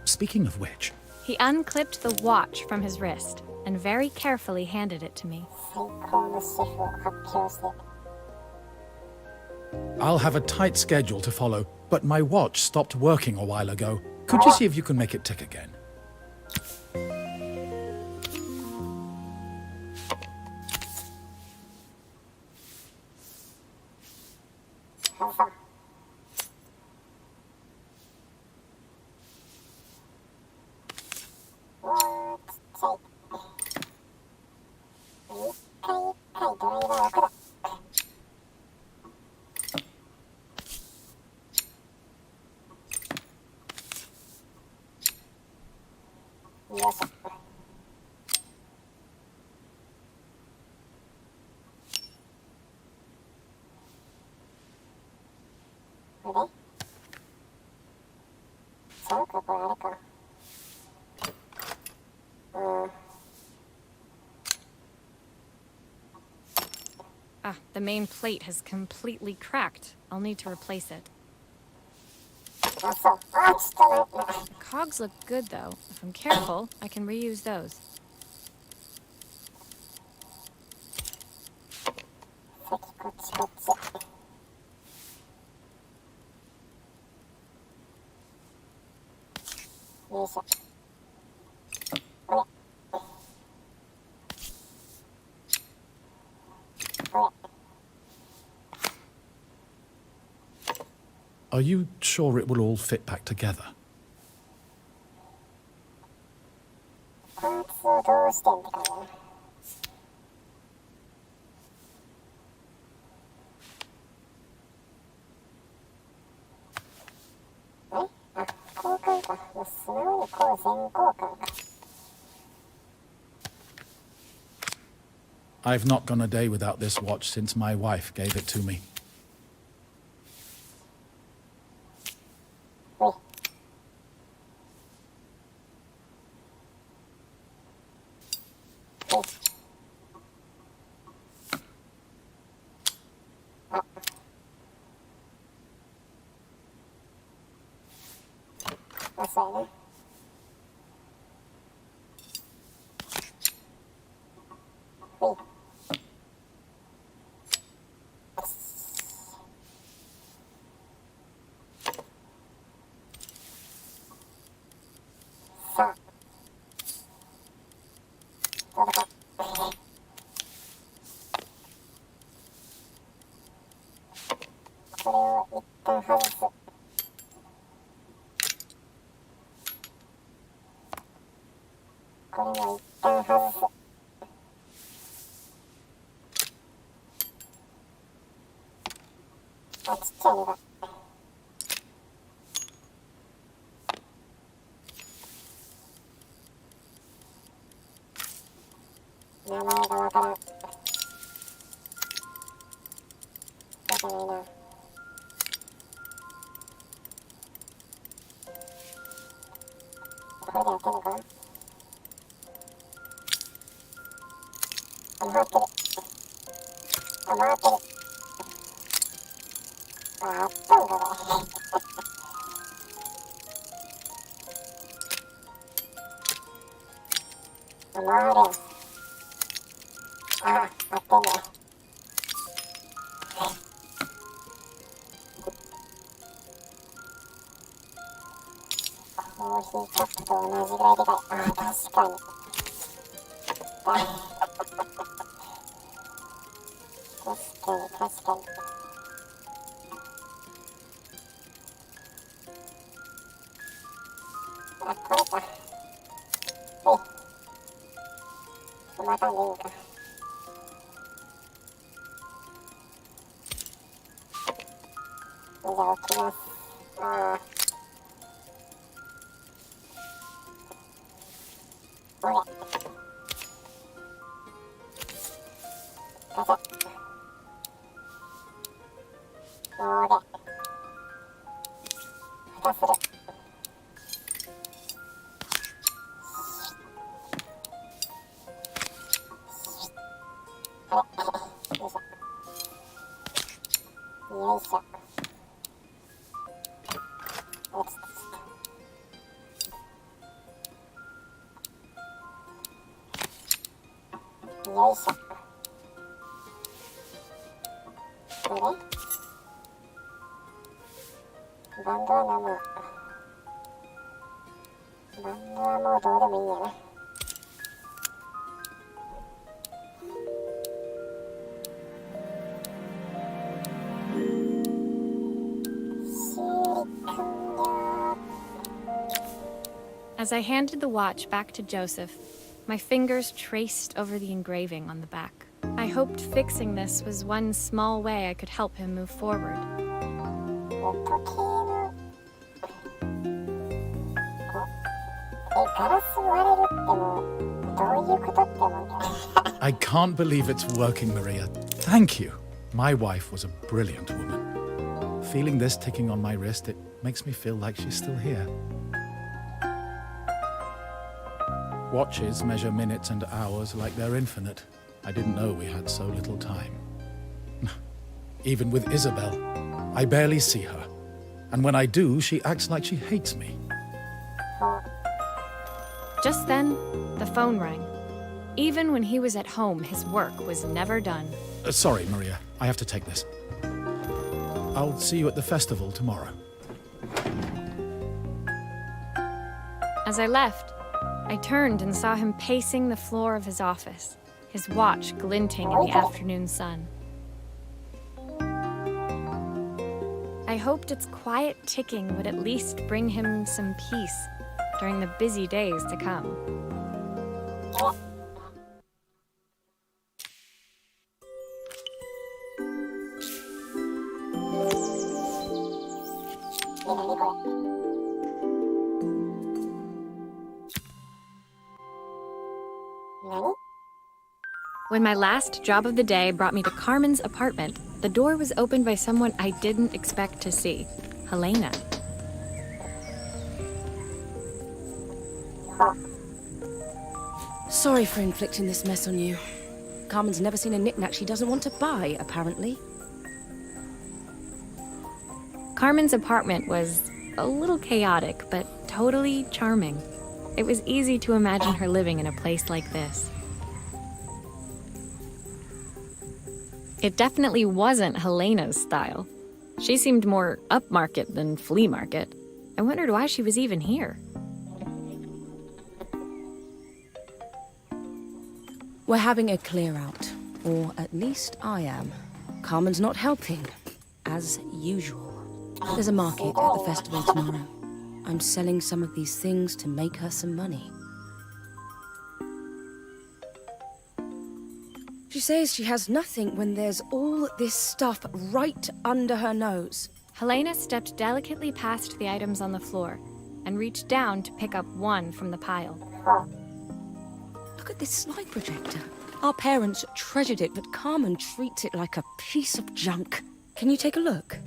Speaking of which, He unclipped the watch from his wrist and very carefully handed it to me. 最高のシェフを発表して。 I'll have a tight schedule to follow, but my watch stopped working a while ago. Could you see if you can make it tick again? ハルさん。うわー、ちっちゃい。一回一回ドライバー楽だ。よいしょ。あれちゃうか、これあれか。Ah, the main plate has completely cracked. I'll need to replace it. あ、そう。あ、ちょっと待って。 Cogs look good though. If I'm careful, I can reuse those. 先こっちこっち。よいしょ。これ。これ。 Are you sure it will all fit back together? パーツをどうしてんって感じだな。あ、交換か。もう素直にこう全交換か。 I've not gone a day without this watch since my wife gave it to me. ほい。ほい。あ。あ、そうやね。ほい。さあ。どうだか。これを一旦外す。これも一旦外す。あ、ちっちゃいのが。名前がわからん。わかんないな。これでやってんのかな。あ、回ってる。あ、回ってる。あ、あったんだこれ。あ、回るやん。あ、あってんだよ。コーヒーカップと同じぐらいでかい。あ、確かに。確かに、確かに。あ、これか。ほい。またんでいいんか。じゃあ起きます。ああ。おれ。ガチャ。おれ。蓋する。あれ。よいしょ。よいしょ。落ちた。よいしょ。これバンドはもうどうでもいいやな。As I handed the watch back to Joseph, my fingers traced over the engraving on the back. I hoped fixing this was one small way I could help him move forward. ガラス割れるってもうどういうことって思うけど。I can't believe it's working, Maria. Thank you. My wife was a brilliant woman. Feeling this ticking on my wrist, it makes me feel like she's still here. Watches measure minutes and hours like they're infinite. I didn't know we had so little time. Even with Isabel, I barely see her. And when I do, she acts like she hates me. Just then, the phone rang. Even when he was at home, his work was never done. Sorry, Maria. I have to take this. I'll see you at the festival tomorrow. As I left, I turned and saw him pacing the floor of his office, his watch glinting in the afternoon sun. I hoped its quiet ticking would at least bring him some peace during the busy days to come. When my last job of the day brought me to Carmen's apartment, the door was opened by someone I didn't expect to see, Helena. Sorry for inflicting this mess on you. Carmen's never seen a knick-knack she doesn't want to buy, apparently. Carmen's apartment was a little chaotic, but totally charming. It was easy to imagine her living in a place like this. It definitely wasn't Helena's style. She seemed more upmarket than flea market. I wondered why she was even here. We're having a clear out, or at least I am. Carmen's not helping, as usual. There's a market at the festival tomorrow. I'm selling some of these things to make her some money. She says she has nothing when there's all this stuff right under her nose. Helena stepped delicately past the items on the floor and reached down to pick up one from the pile. Look at this slide projector. Our parents treasured it, but Carmen treats it like a piece of junk. Can you take a look?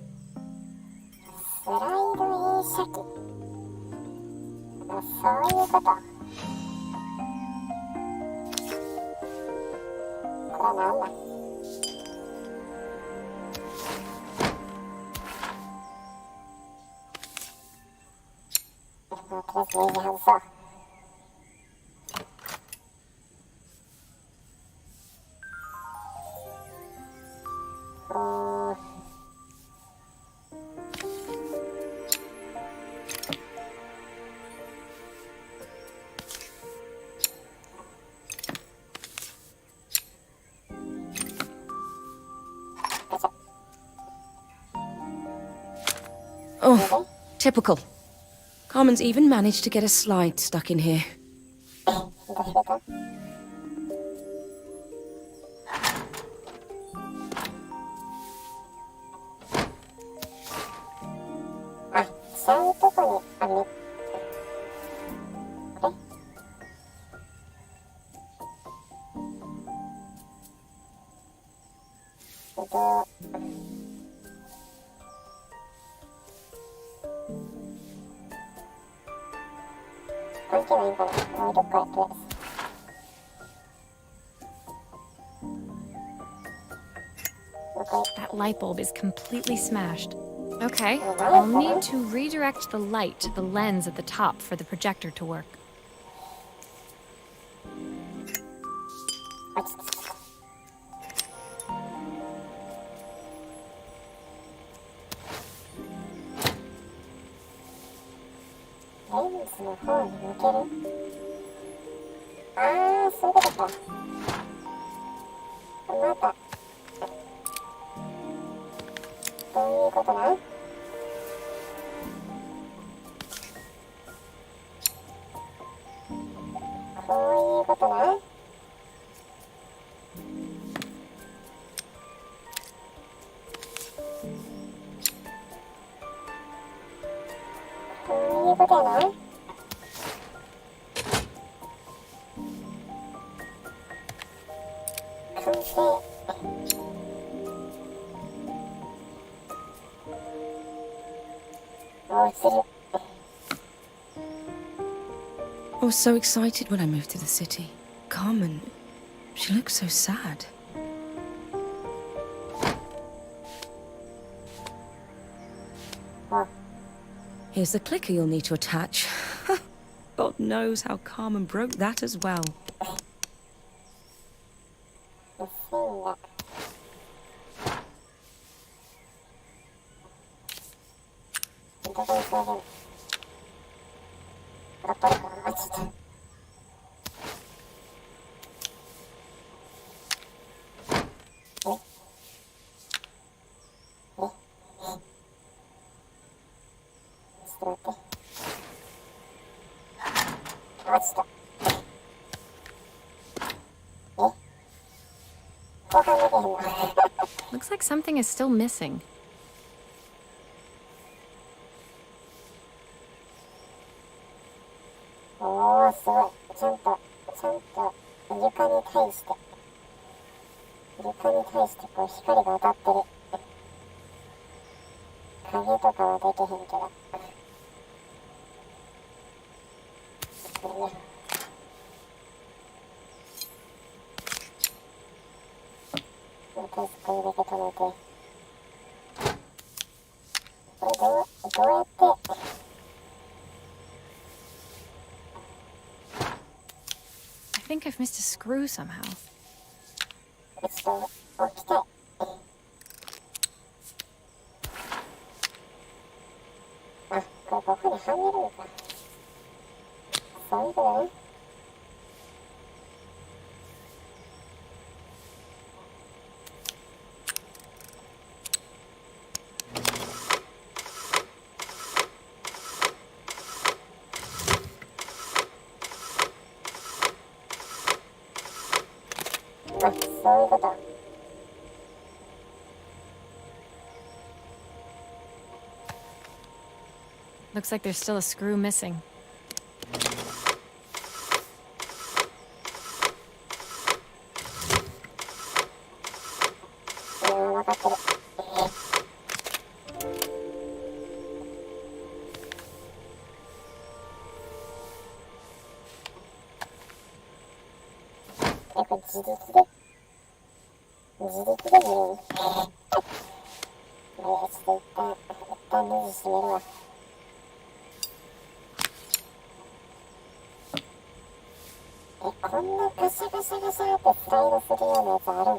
Oh, typical. Carmen's even managed to get a slide stuck in here. ちゃうとこに、あれ関係ないんかな、置いとくから、とりあえず。That light bulb is completely smashed. Okay, I'll need to redirect the light to the lens at the top for the projector to work. レンズの方に向ける。あー、そういうことか。またどういうことだ。こういうことだ。こういうことやな。完成。もう映る。I was so excited when I moved to the city. Carmen, she looks so sad. Oh. Here's the clicker you'll need to attach. God knows how Carmen broke that as well. 線が。どこにつなげる。やっぱりかな、ちょっと。ちょっと待って。落ちた。後半できへんな。Looks like something is still missing. おー、すごい。ちゃんと床に対してこう光が当たってる。影とかはできへんけど。これね。とりあえずこれだけ止めて。これどうやって、I think I've missed a screw somehow. ちょっと置きたい。あ、ここにはめるのか。そういうことね。あ、そういうこと。Looks like there's still a screw missing. 分かってる。これ自力で見るん。ちょっと一旦ネジ閉めるわ。こんなガシャガシャガシャってスライドするようなやつあるん？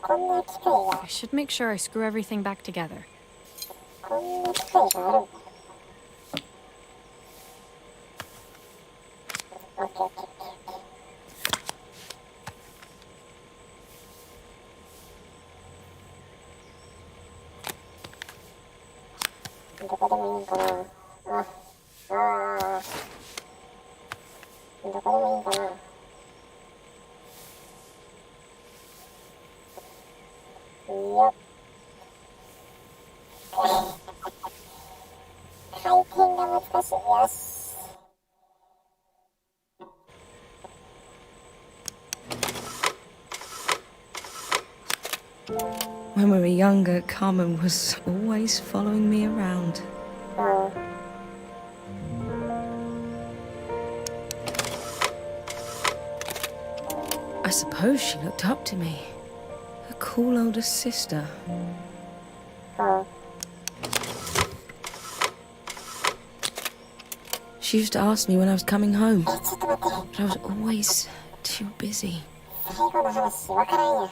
こんな機械が I should make sure I screw everything back together. こんな機械があるん？オッケーオッケーオッケー。どこでもいいんかな。どこでもいいんかな。よっ。はい、回転が難しい。よし。When we were younger, Carmen was always following me around. I suppose she looked up to me. A cool older sister. She used to ask me when I was coming home, ちょっと待って。 but I was always too busy. 最後の話わからんやん。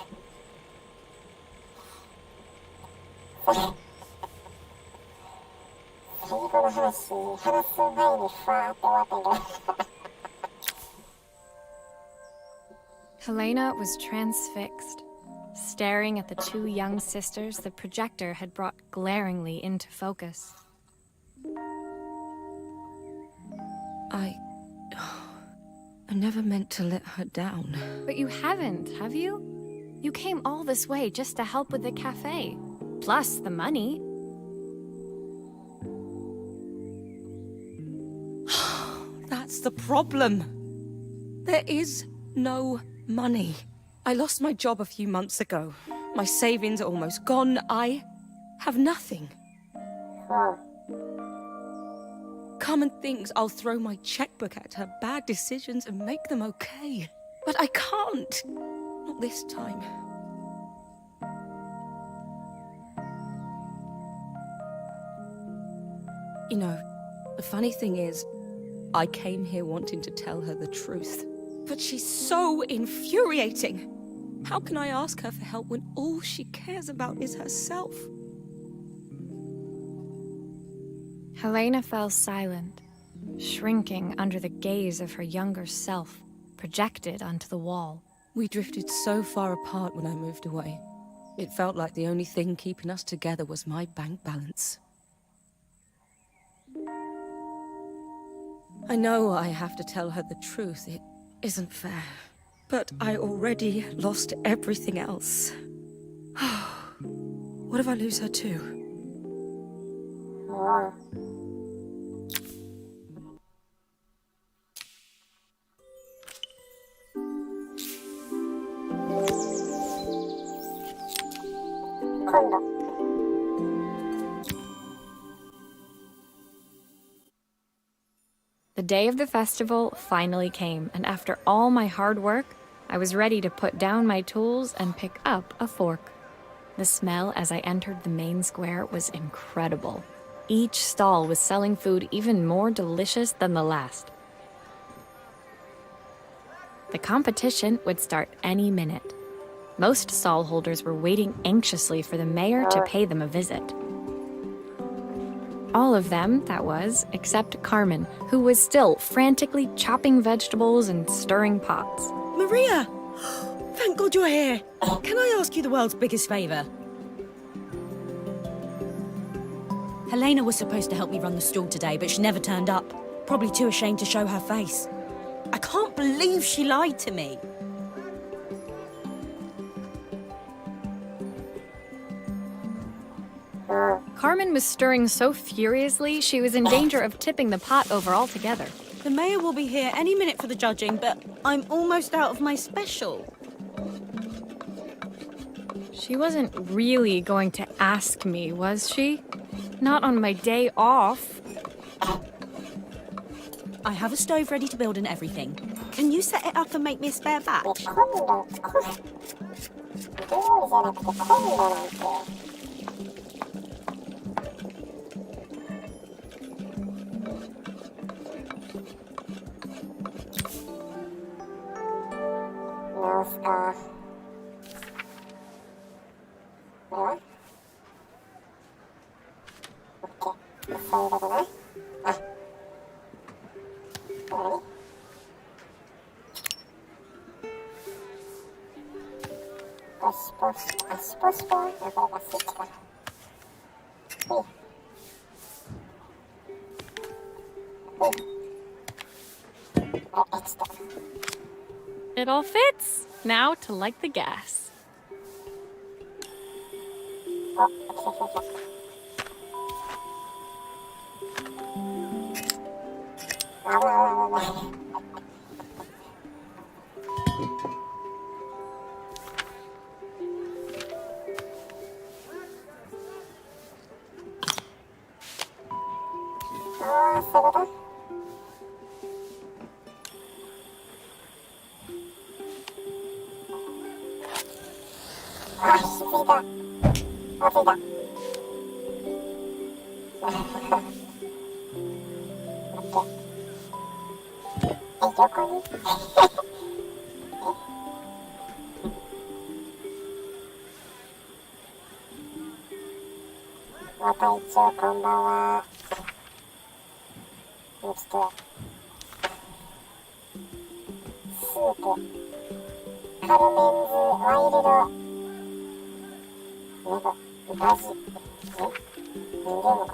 最後の話、話す前にファーって終わったんやけど。Helena was transfixed, staring at the two young sisters the projector had brought glaringly into focus. I never meant to let her down. But you haven't, have you? You came all this way just to help with the cafe, plus the money. That's the problem. There is no money. I lost my job a few months ago. My savings are almost gone. I have nothing. Carmen thinks I'll throw my checkbook at her bad decisions and make them okay. But I can't. Not this time. You know, the funny thing is, I came here wanting to tell her the truth. But she's so infuriating. How can I ask her for help when all she cares about is herself? Helena fell silent, shrinking under the gaze of her younger self, projected onto the wall. We drifted so far apart when I moved away. It felt like the only thing keeping us together was my bank balance. I know I have to tell her the truth. It isn't fair. But I already lost everything else. What if I lose her too? The day of the festival finally came, and after all my hard work, I was ready to put down my tools and pick up a fork. The smell as I entered the main square was incredible. Each stall was selling food even more delicious than the last. The competition would start any minute. Most stall holders were waiting anxiously for the mayor to pay them a visit. All of them, that was, except Carmen, who was still frantically chopping vegetables and stirring pots. Maria! Thank God you're here. Can I ask you the world's biggest favor? Helena was supposed to help me run the stall today, but she never turned up. Probably too ashamed to show her face. I can't believe she lied to me. Carmen was stirring so furiously, she was in danger of tipping the pot over altogether. The mayor will be here any minute for the judging, but I'm almost out of my special. She wasn't really going to ask me, was she? Not on my day off. I have a stove ready to build and everything. Can you set it up and make me a spare batch? 料理じゃなくてコンロなんて。直すか。これは OK。そういうことな。あ。これね。ポシポシ、あ、シポシポン。あ、これがスイッチか。ほい。ほい。あ、ちょっと。It all fits. Now to light the gas. あ、来た来た来た。危ない危ない危ない。ああ、そういうこと？あ、火ついた。あ、ついた。横にまた一応こんばんは。ちょっとスープカルメンズワイルドなんかバジなんで読むこ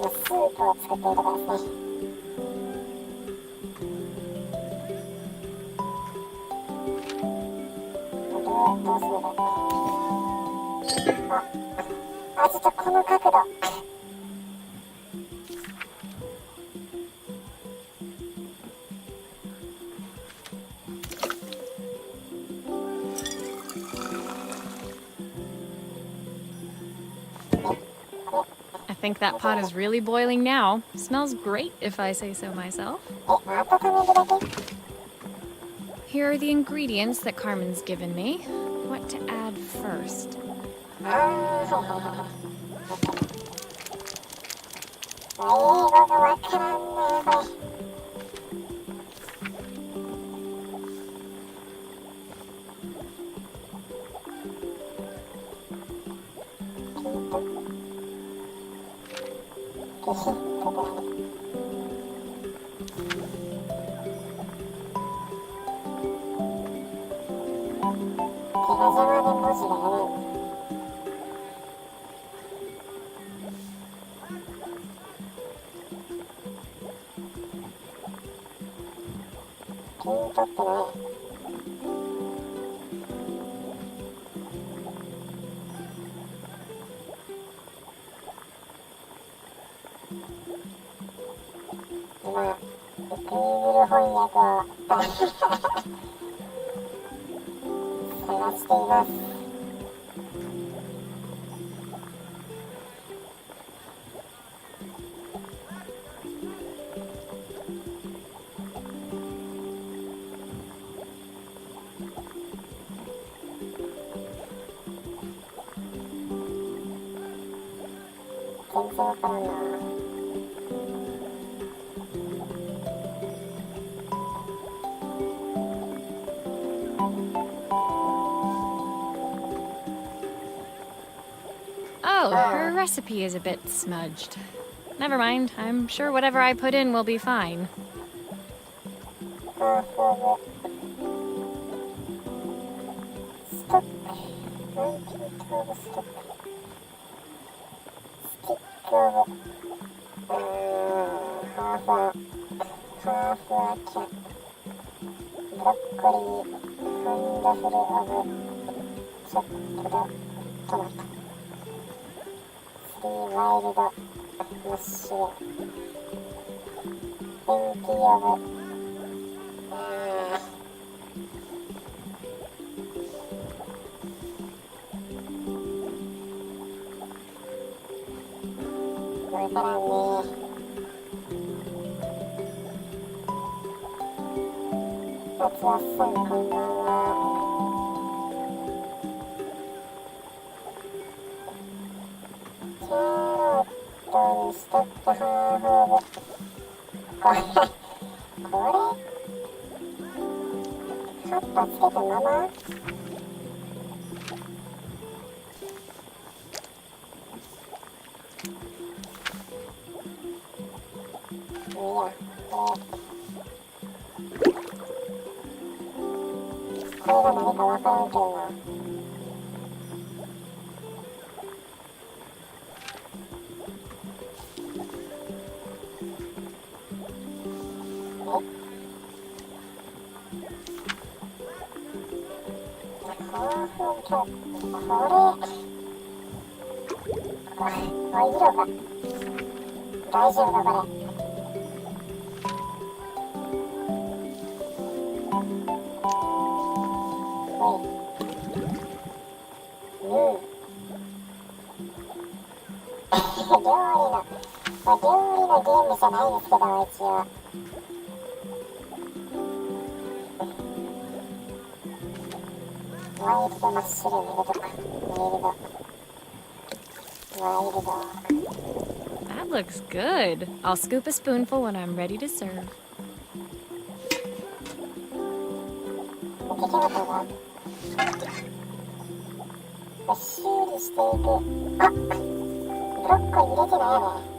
れスープを作っているところですね。どうするのか。ちょっとこの角度。I think that pot is really boiling now. Smells great, if I say so myself. Here are the ingredients that Carmen's given me. What to add first? Oh, her recipe is a bit smudged. Never mind, I'm sure whatever I put in will be fine. 大丈夫かこれ。料理のゲームじゃないですけど、一応。ワイルドマッシュルーム入れとく。ワイルド。That looks good. I'll scoop a spoonful when I'm ready to serve. 出来上がったな。修理していく。あ、ブロッコリー入れてないよね。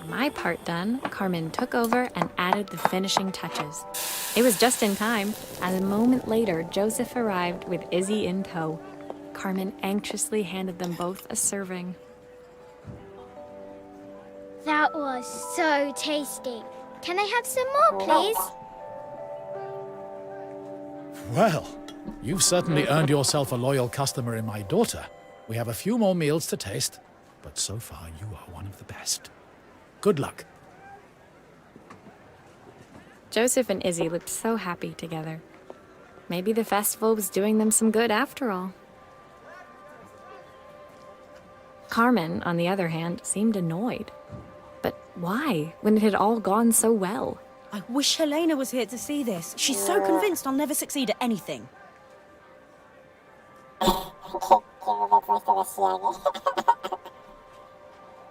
My part done, Carmen took over and added the finishing touches. It was just in time, as a moment later, Joseph arrived with Izzy in tow. Carmen anxiously handed them both a serving. That was so tasty. Can I have some more, please? Well, you've certainly earned yourself a loyal customer in my daughter. We have a few more meals to taste, but so far you are one of the best. Good luck. Joseph and Izzy looked so happy together. Maybe the festival was doing them some good after all. Carmen, on the other hand, seemed annoyed. But why, when it had all gone so well? I wish Helena was here to see this. She's so convinced I'll never succeed at anything.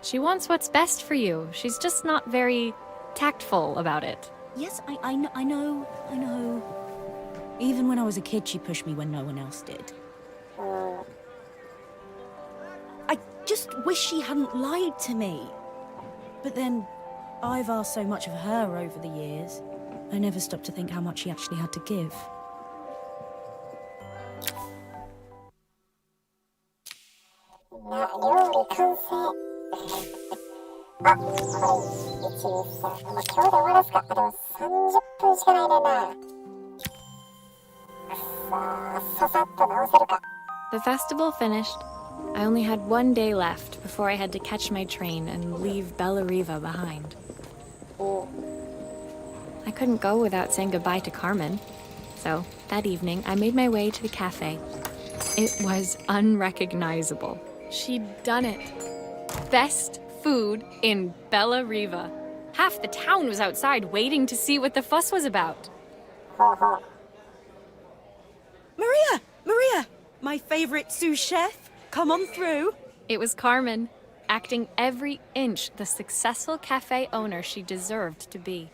She wants what's best for you. She's just not very tactful about it. Yes, I know. Even when I was a kid, she pushed me when no one else did. I just wish she hadn't lied to me. But then, I've asked so much of her over the years. I never stopped to think how much she actually had to give. 料理完成。あ、これ、1、2、3。もう今日で終わらすか。でも30分しかないねんな。さあ、ささっと直せるか。The festival finished. I only had one day left before I had to catch my train and leave Bellariva behind. I couldn't go without saying goodbye to Carmen. So, that evening, I made my way to the cafe. It was unrecognizable. She'd done it. Best food in Bellariva. Half the town was outside waiting to see what the fuss was about. Maria! My favorite sous chef. Come on through. It was Carmen, acting every inch the successful cafe owner she deserved to be.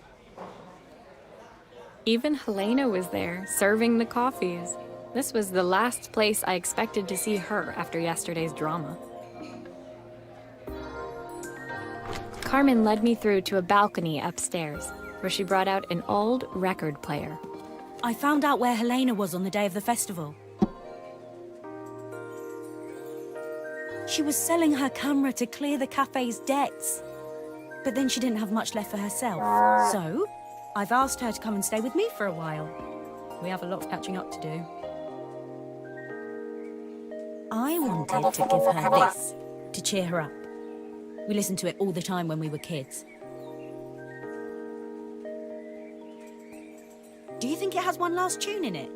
Even Helena was there, serving the coffees. This was the last place I expected to see her after yesterday's drama. Carmen led me through to a balcony upstairs, where she brought out an old record player. I found out where Helena was on the day of the festival. She was selling her camera to clear the cafe's debts. But then she didn't have much left for herself. So, I've asked her to come and stay with me for a while. We have a lot of catching up to do. I wanted to give her this, to cheer her up. We listened to it all the time when we were kids. Do you think it has one last tune in it?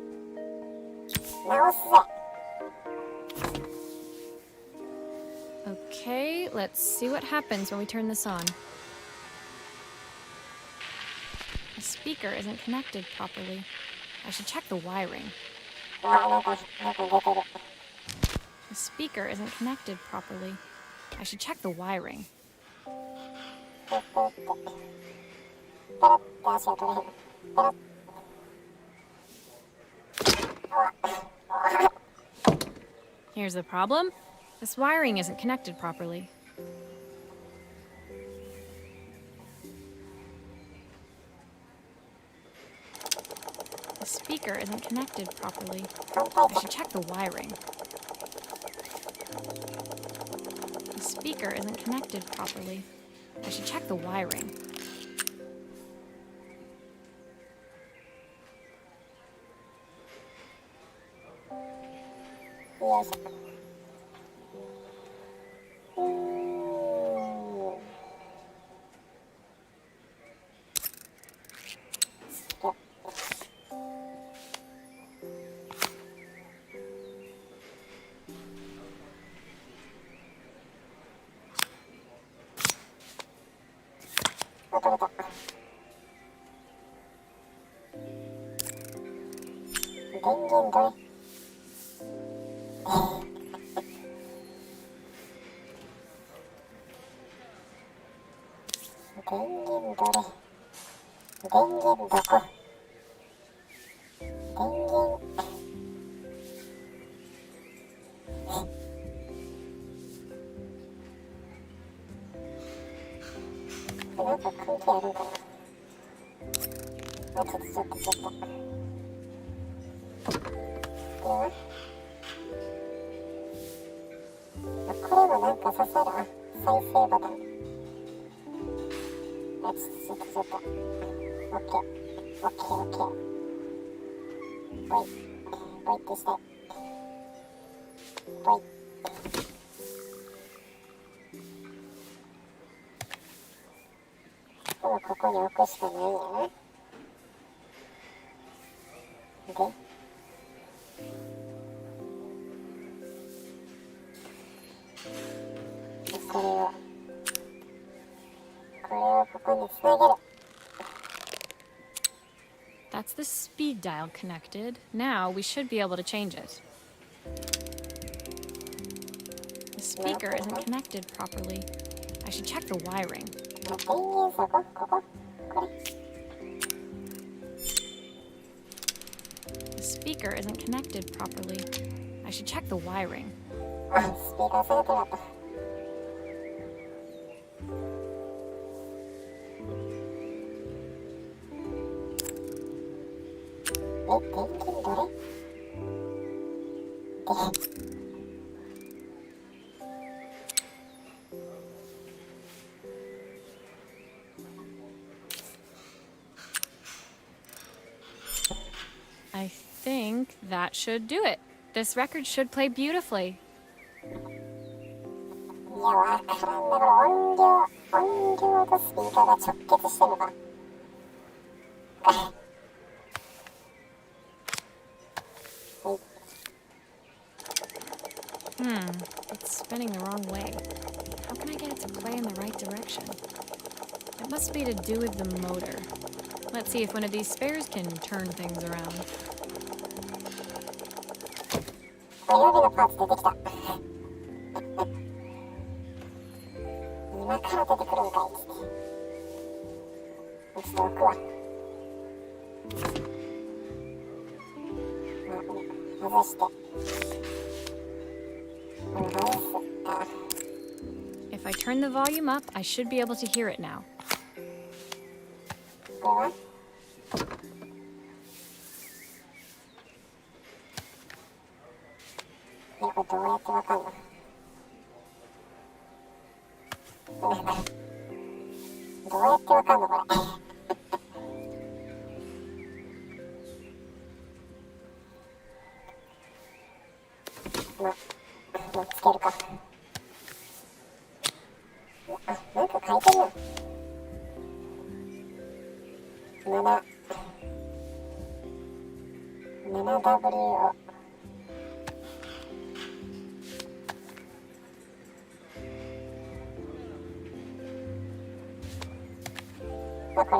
Okay, let's see what happens when we turn this on. The speaker isn't connected properly. I should check the wiring. The speaker isn't connected properly. I should check the wiring. Here's the problem. This wiring isn't connected properly. The speaker isn't connected properly. I should check the wiring. The speaker isn't connected properly. I should check the wiring. 源どれ電源どれ電源どこ電源なんか関係あるんかな。ちょっと。これはこれもなんか刺さる。あ、再生ボタン。あ、ちょっと。オッケー。ボイってして。ボイ。でもここに置くしかないんやな。で、これをここにつなげる。That's the speed dial connected. Now we should be able to change it. The speaker isn't connected properly. I should check the wiring. 電源そここれ。The speaker isn't connected properly. I should check the wiring. あ、スピーカー下げてなかった。電源どれI think that should do it. This record should play beautifully. いや、わからんな。これ音量とスピーカーが直結してるのか。It's spinning the wrong way. How can I get it to play in the right direction? It must be to do with the motor. Let's see if one of these spares can turn things around. 予備のパーツ出てきた。今から出てくるんかいっつって。ちょっと置くわ。外して。If I turn the volume up, I should be able to hear it now. これはこれどうやってわかんのどうやってわかんのこれもうつけるか。あ、なんか書いてるな。7W をこれか。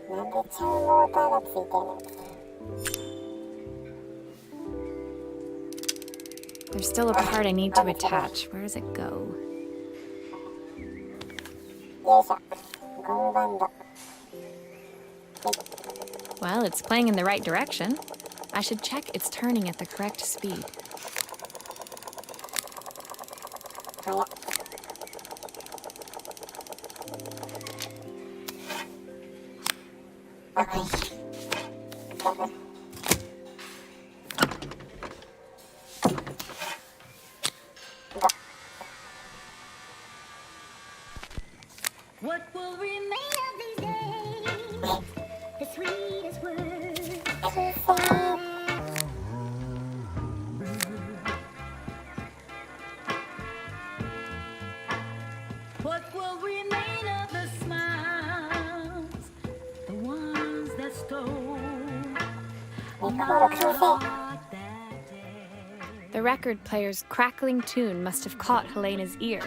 なんでちゃうモーターがついてんのThere's still a part I need to attach. Where does it go? よいしょ。ゴムバンド。Well, it's playing in the right direction. I should check it's turning at the correct speed. 早っ。あ、はい。What will remain of these days? The sweetest words. What will remain of the smiles? The ones that stole my heart that day. The record player's crackling tune must have caught Helena's ear,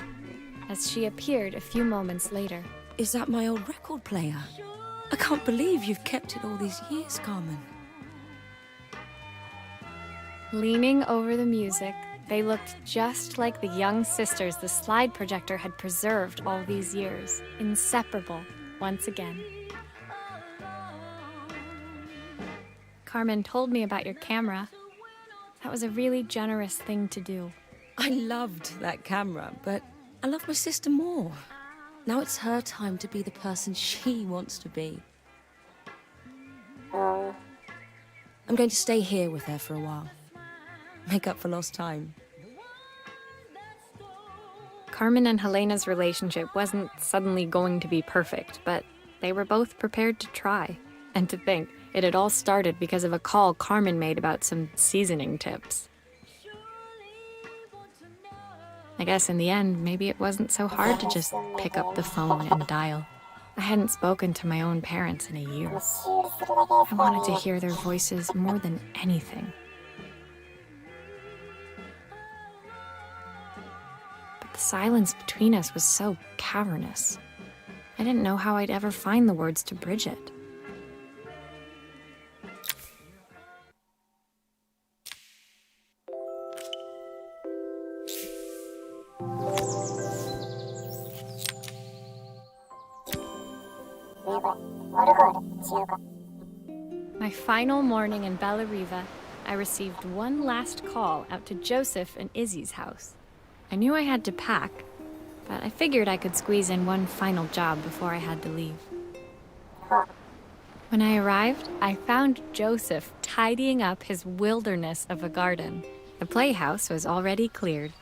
as she appeared a few moments later. Is that my old record player? I can't believe you've kept it all these years, Carmen. Leaning over the music, they looked just like the young sisters the slide projector had preserved all these years, inseparable once again. Carmen told me about your camera. That was a really generous thing to do. I loved that camera, but I love my sister more. Now it's her time to be the person she wants to be. I'm going to stay here with her for a while. Make up for lost time. Carmen and Helena's relationship wasn't suddenly going to be perfect, but they were both prepared to try. And to think, it had all started because of a call Carmen made about some seasoning tips. I guess in the end, maybe it wasn't so hard to just pick up the phone and dial. I hadn't spoken to my own parents in a year. I wanted to hear their voices more than anything. But the silence between us was so cavernous. I didn't know how I'd ever find the words to bridge it. My final morning in Bellariva, I received one last call out to Joseph and Izzy's house. I knew I had to pack, but I figured I could squeeze in one final job before I had to leave. When I arrived, I found Joseph tidying up his wilderness of a garden. The playhouse was already cleared.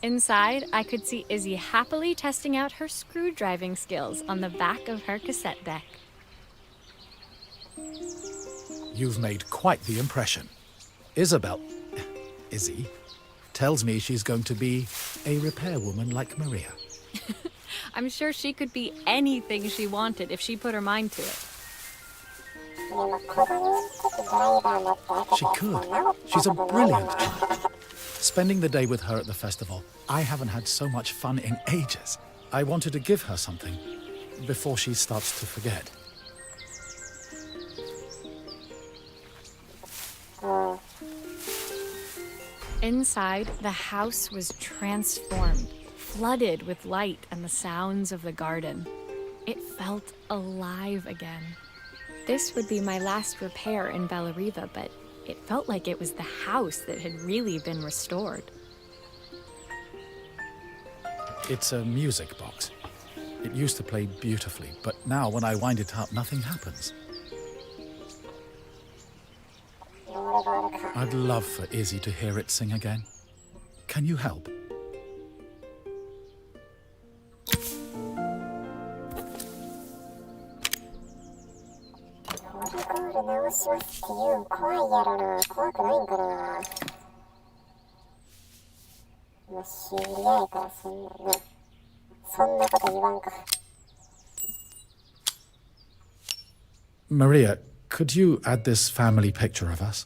Inside, I could see Izzy happily testing out her screw-driving skills on the back of her cassette deck. You've made quite the impression. Izzy, tells me she's going to be a repairwoman like Maria. I'm sure she could be anything she wanted if she put her mind to it. She could. She's a brilliant child. Spending the day with her at the festival, I haven't had so much fun in ages. I wanted to give her something before she starts to forget. Inside, the house was transformed, flooded with light and the sounds of the garden. It felt alive again. This would be my last repair in Bellariva, but it felt like it was the house that had really been restored. It's a music box. It used to play beautifully, but now when I wind it up, nothing happens. I'd love for Izzy to hear it sing again. Can you help? Maria, could you add this family picture of us?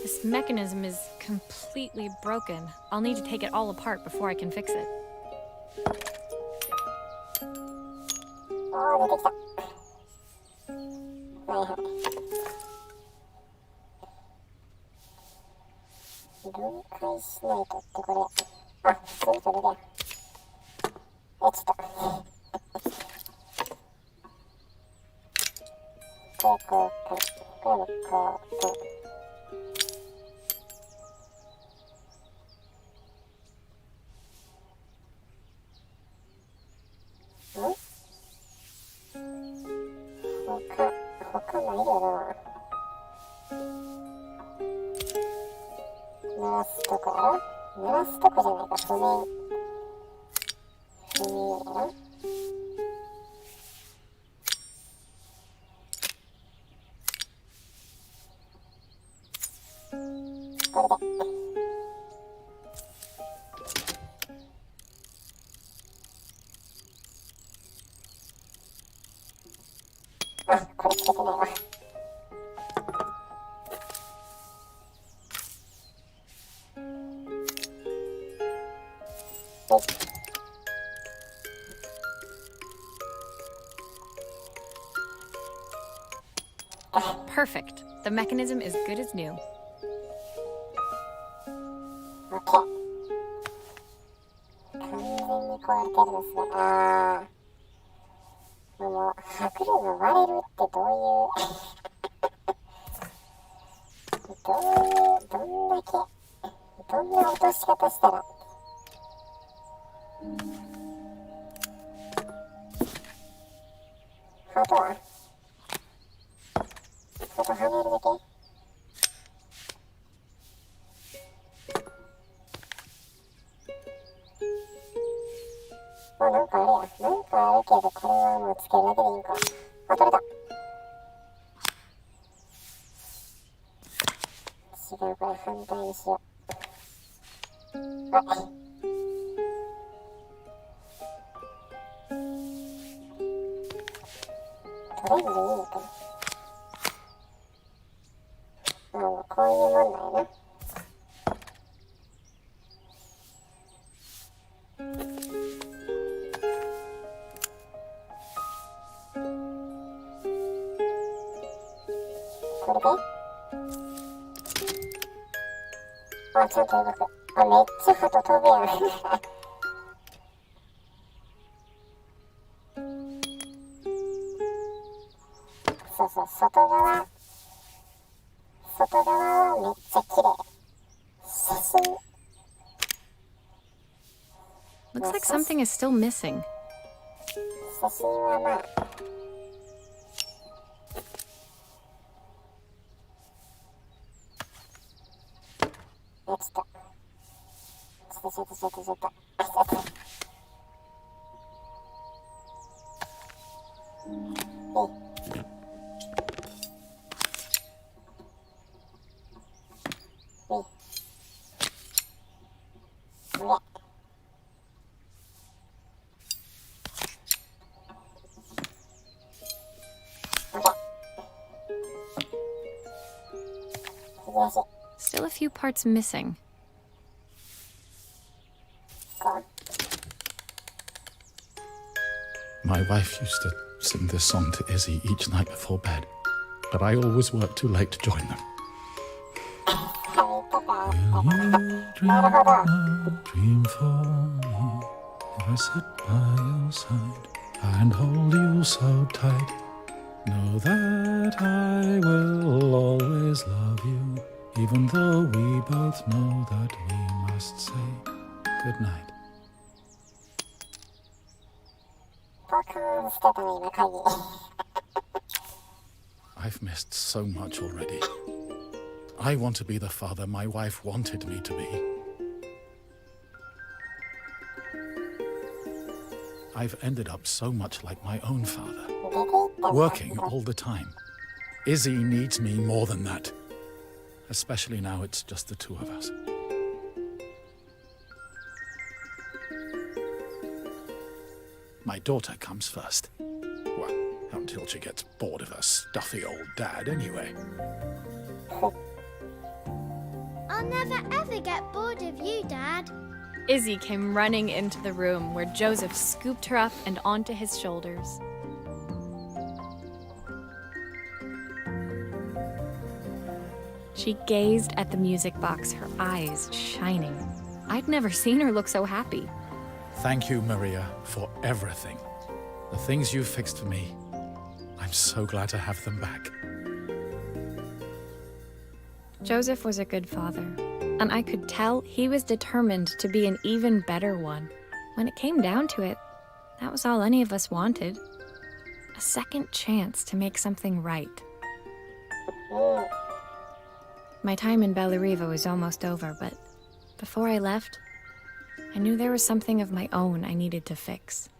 This mechanism is completely broken. I'll need to take it all apart before I can fix it. 出てきた。はいはい。分解しないとってこれ。あ、普通に取れるやん。ちょっと。これこうか。これもこうと。他ないよな。鳴らすとこやろ。鳴らすとこじゃないか。譜面やろ。これで。あ、これつけてないわ。Perfect. The mechanism is good as new. OK。完全に壊れてるんですね。あー。もう、歯車割れるってどんな落とし方したら。ハートははめるだけ。あ、なんかあるやん。なんかあるけど、これはもうつけるだけでいいんか。あ、取れた。違う、これ反対にしよう。あ、トレンドいいのかな。こういうもんだよな。これであ、ちゃんと動く。あ、めっちゃ鳩飛ぶやん。そうそう、外側はめっちゃ綺麗。写真。Looks like something is still missing. 写真はまあ。ちょっと。Still a few parts missing. My wife used to sing this song to Izzy each night before bed, but I always worked too late to join them. Will you dream for me if I sit by your side and hold you so tight? Know that I will always love you, even though we both know that we must say goodnight. I've missed so much already. I want to be the father my wife wanted me to be. I've ended up so much like my own father, working all the time. Izzy needs me more than that, especially now it's just the two of us. My daughter comes first. Well, until she gets bored of her stuffy old dad anyway. I'll never ever get bored of you, Dad. Izzy came running into the room where Joseph scooped her up and onto his shoulders. She gazed at the music box, her eyes shining. I'd never seen her look so happy. Thank you, Maria, for everything. The things you fixed for me. I'm so glad to have them back. Joseph was a good father, and I could tell he was determined to be an even better one. When it came down to it, that was all any of us wanted. A second chance to make something right. My time in Bellariva was almost over, but before I left, I knew there was something of my own I needed to fix.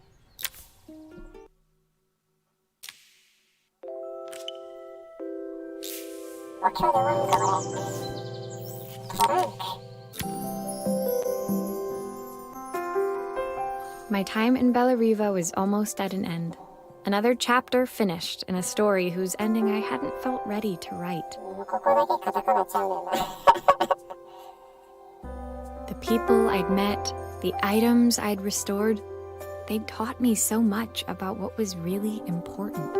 My time in Bellariva was almost at an end. Another chapter finished in a story whose ending I hadn't felt ready to write. The people I'd met, the items I'd restored, they'd taught me so much about what was really important.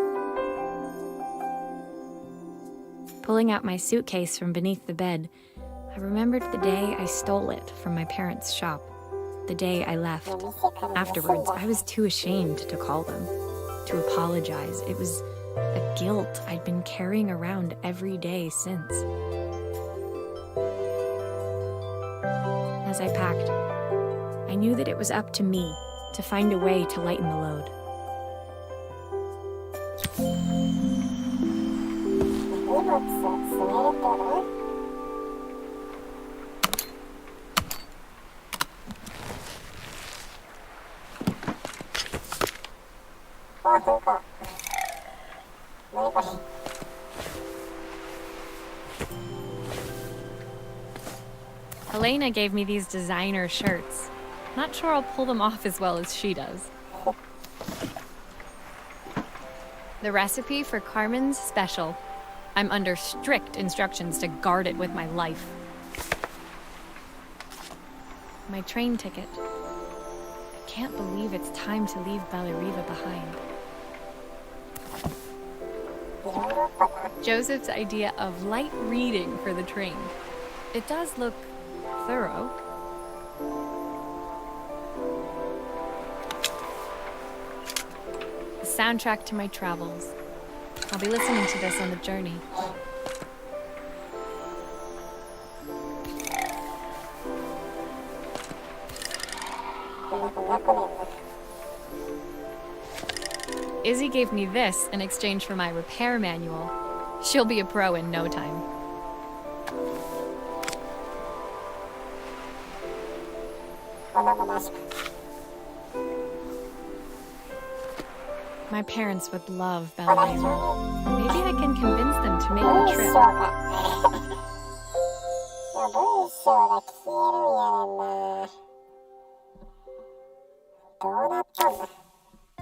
Pulling out my suitcase from beneath the bed, I remembered the day I stole it from my parents' shop, the day I left. Afterwards, I was too ashamed to call them, to apologize. It was a guilt I'd been carrying around every day since. As I packed, I knew that it was up to me to find a way to lighten the load. Elena gave me these designer shirts. Not sure I'll pull them off as well as she does. The recipe for Carmen's special. I'm under strict instructions to guard it with my life. My train ticket. I can't believe it's time to leave Bellariva behind. Joseph's idea of light reading for the train. It does look thorough. The soundtrack to my travels. I'll be listening to this on the journey. Izzy gave me this in exchange for my repair manual. She'll be a pro in no time. My parents would love Bellariva. Maybe I can convince them to make the trip.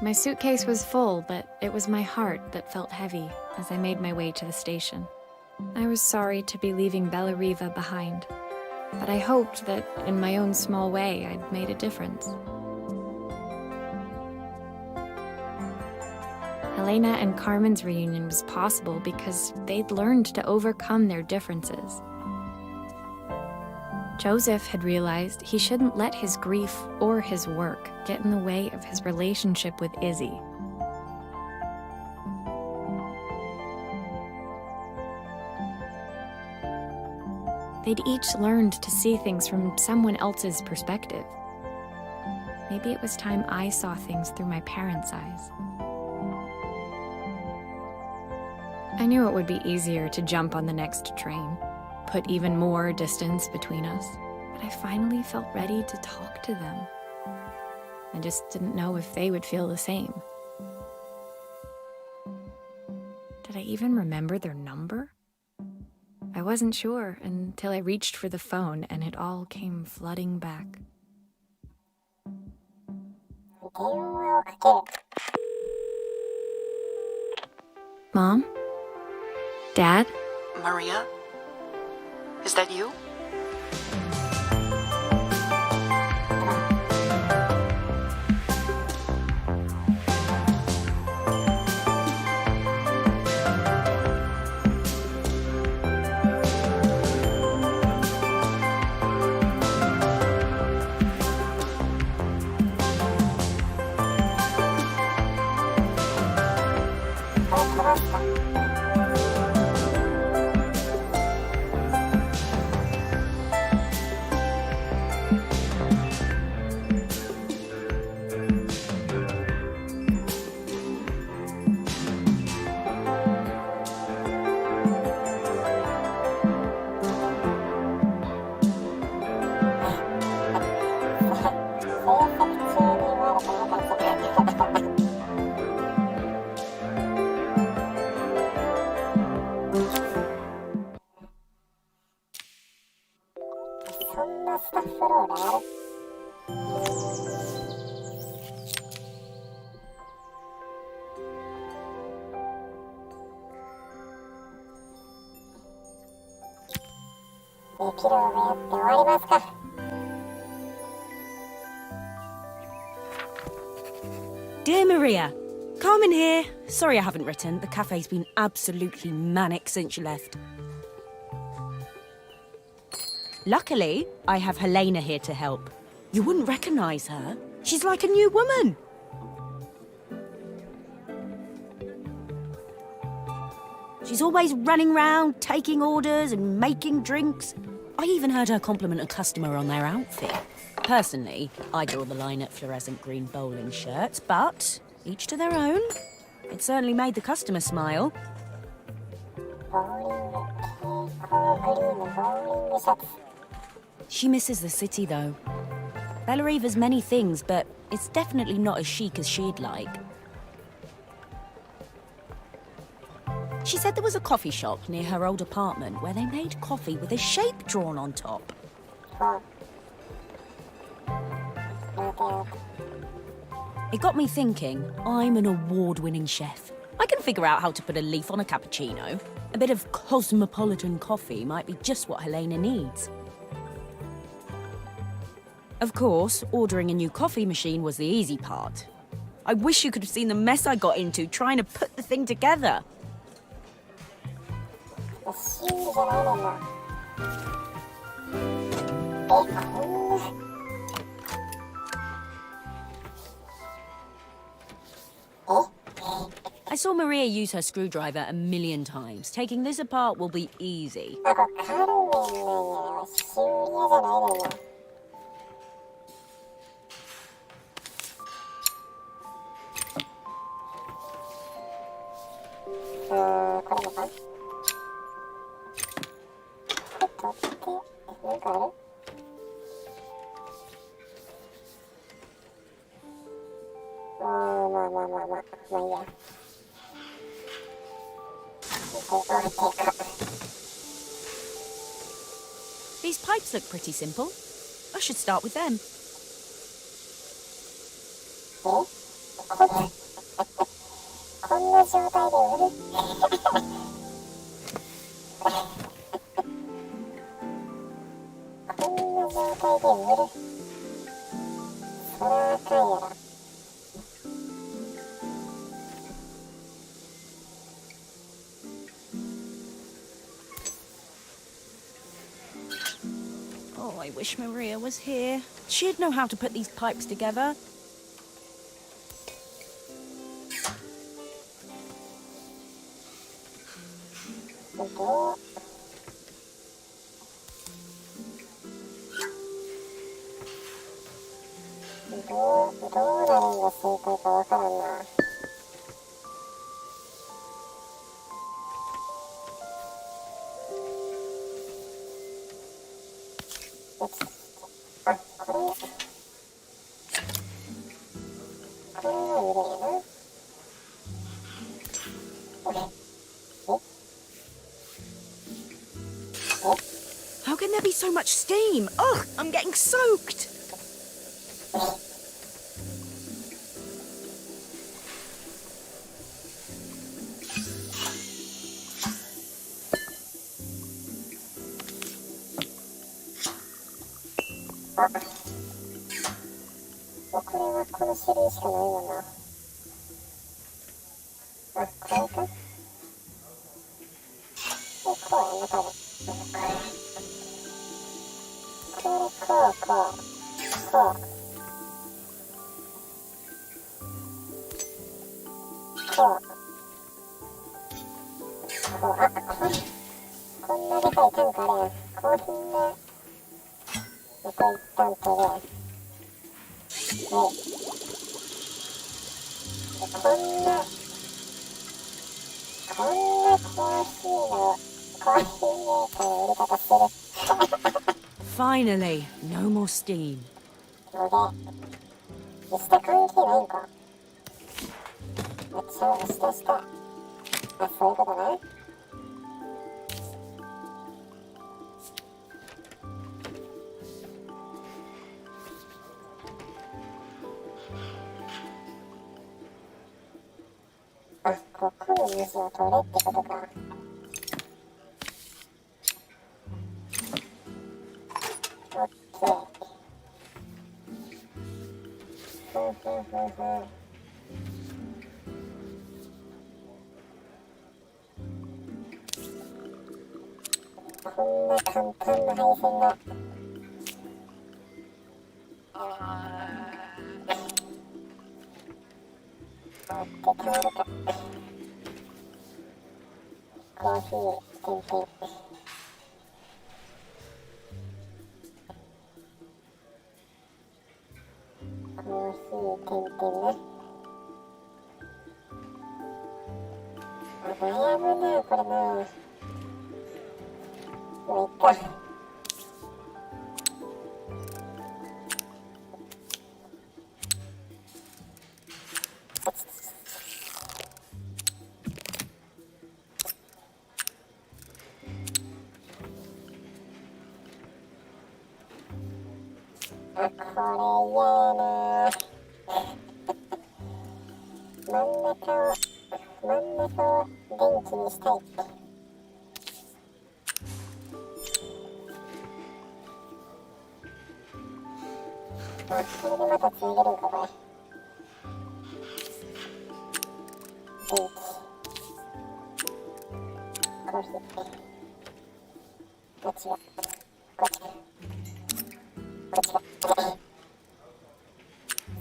My suitcase was full, but it was my heart that felt heavy as I made my way to the station. I was sorry to be leaving Bellariva behind, but I hoped that in my own small way I'd made a difference. Elena and Carmen's reunion was possible because they'd learned to overcome their differences. Joseph had realized he shouldn't let his grief or his work get in the way of his relationship with Izzy. They'd each learned to see things from someone else's perspective. Maybe it was time I saw things through my parents' eyes. I knew it would be easier to jump on the next train, put even more distance between us, but I finally felt ready to talk to them. I just didn't know if they would feel the same. Did I even remember their number? I wasn't sure until I reached for the phone and it all came flooding back. Mom? Dad? Maria? Is that you? そんなスタッフロールある？ピローがやって終わりますか。Dear Maria, Carmen here. Sorry I haven't written. The cafe's been absolutely manic since you left. Luckily, I have Helena here to help. You wouldn't recognise her. She's like a new woman. She's always running round, taking orders and making drinks. I even heard her compliment a customer on their outfit. Personally, I draw the line at fluorescent green bowling shirts, but each to their own. It certainly made the customer smile. ボーリング、蛍光グリーンのボーリングシャツ。She misses the city, though. Bella Eva's many things, but it's definitely not as chic as she'd like. She said there was a coffee shop near her old apartment where they made coffee with a shape drawn on top. 待てよ。 It got me thinking, I'm an award-winning chef. I can figure out how to put a leaf on a cappuccino. A bit of cosmopolitan coffee might be just what Helena needs. Of course, ordering a new coffee machine was the easy part. I wish you could have seen the mess I got into trying to put the thing together. シールじゃないねんな。こんな。I saw Maria use her screwdriver a million times. Taking this apart will be easy. あ、これカルメンなんや。修理屋じゃないねんな。これもか。取って、なんかある？まあいいや。These pipes look pretty simple. I should start with them. こんな状態で売る？こんな状態で売る？それはあかんやろ。Oh, I wish Maria was here. She'd know how to put these pipes together. どうなるんが正解かわからんな。あ、これは入れるな。How can there be so much steam? Ugh, I'm getting soaked. Ah. これはこの種類しかないよな。あ、これか？こうやな、多分。こう。あ、こんなでかいタンクあれやん。コーヒーね。ここ一旦手で。はい。こんなコーヒーメーカーの売り方してる。Finally, no more steam. ので、下関係ないんか。めっちゃ下。あ、そういうことね。ここの水を取れってことか。オッケー。ふんふんふんふん。こんな簡単な配線が。持ってたまるか。コーヒー、点々。コーヒー、点々ね。悩むな、これな。もういっか。これ嫌やな。真ん中を電気にしたい。あ、これでまたつなげるんか、これ。電気。コーヒー。こっちが。こっちが。こっちが。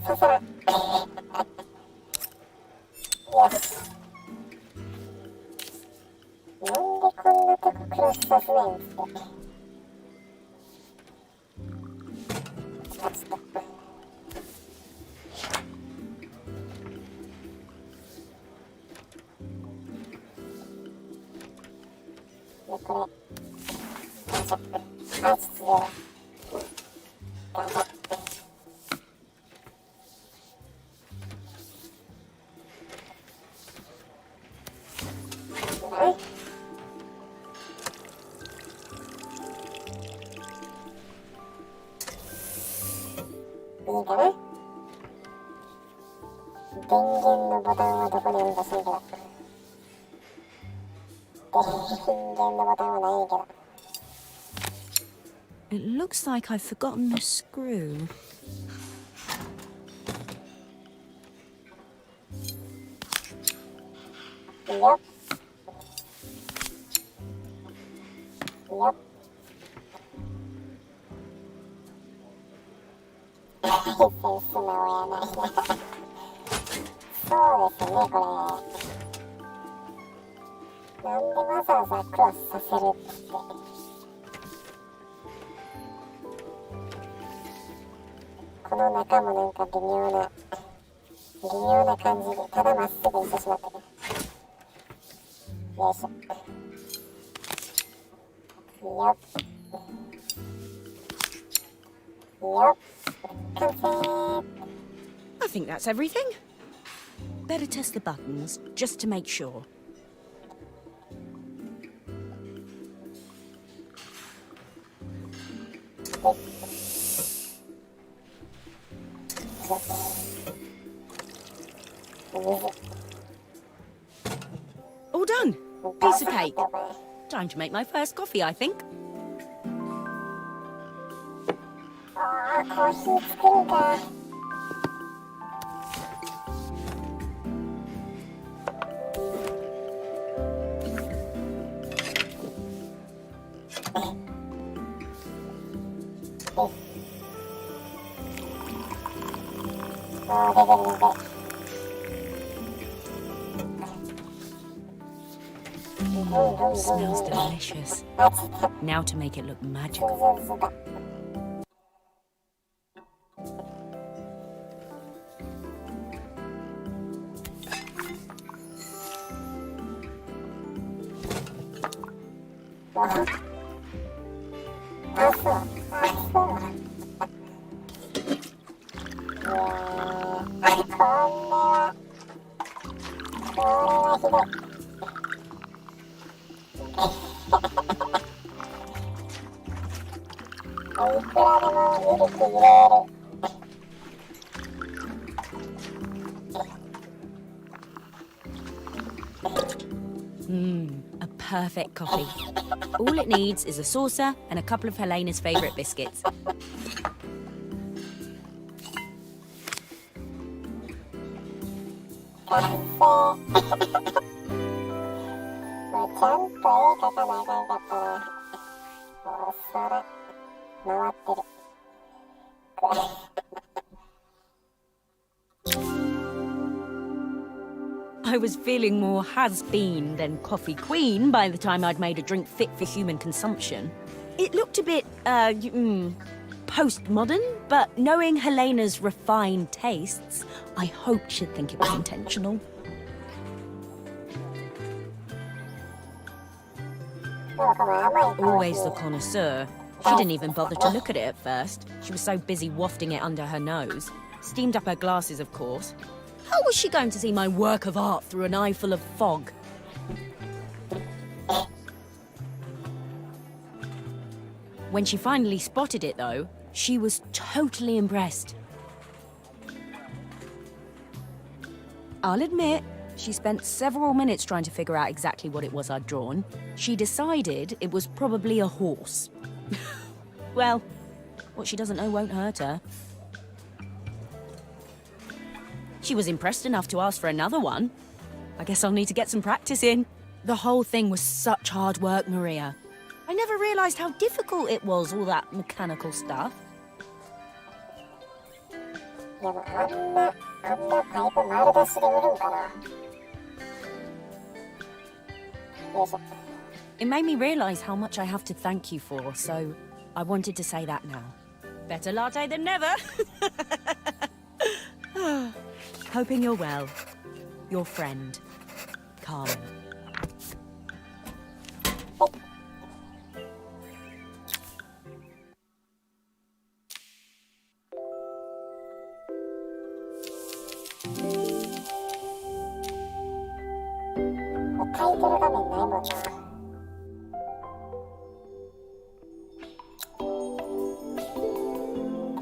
ささら。よし。なんでこんなとこクロスさせないんですか。あ、ちょっと。で、これ。あ、ちょっと。あ、ちょっと。頑張って。いいかな。電源のボタンはどこにあるか知らんけど。電源のボタンはないけど。It looks like I've forgotten a screw. いいよ。いいよ。配線素直やないな。そうですね、これ。なんでわざわざクロスさせるって。この中もなんか微妙な感じで、ただまっすぐにしてしまったけど。よいしょ。いいよ。いいよ。完成。I think that's everything. Better test the buttons, just to make sure. All done. Piece of cake. Time to make my first coffee, I think. あー、コーヒー作るか。あー、出てる出てる。Smells delicious. Now to make it look magical. そうだ。あ、そう。あ、そう。いやー、これはひどい。いくらでもミルク入れる。perfect coffee. All it needs is a saucer and a couple of Helena's favourite biscuits. 完成。もうちゃんと絵描かなあかんかったな。もう空回ってる。I was feeling more has-been than coffee queen by the time I'd made a drink fit for human consumption. It looked a bit, postmodern, but knowing Helena's refined tastes, I hoped she'd think it was intentional. Always the connoisseur. She didn't even bother to look at it at first. She was so busy wafting it under her nose. Steamed up her glasses, of course. How was she going to see my work of art through an eye full of fog? When she finally spotted it, though, she was totally impressed. I'll admit, she spent several minutes trying to figure out exactly what it was I'd drawn. She decided it was probably a horse. Well, what she doesn't know won't hurt her. She was impressed enough to ask for another one. I guess I'll need to get some practice in. The whole thing was such hard work, Maria. I never realised how difficult it was, all that mechanical stuff. でもあんなパイプ丸出しで売るんかな。よいしょ。It made me realise how much I have to thank you for, so I wanted to say that now. Better latte than never. Hoping you're well. Your friend, Carmen. タイトル画面ないもんな。タ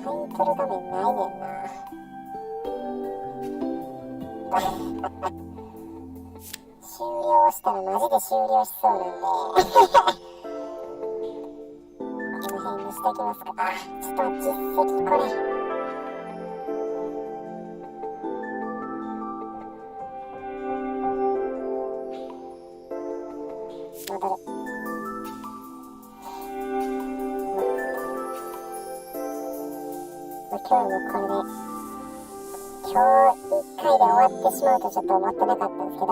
イトル画面ないねんな。終了したらマジで終了しそうなんでこの辺にしておきますか。あ、ちょっと実績これ戻る。今日もこれで今日1回で終わってしまうとちょっと思ってなかったんですけど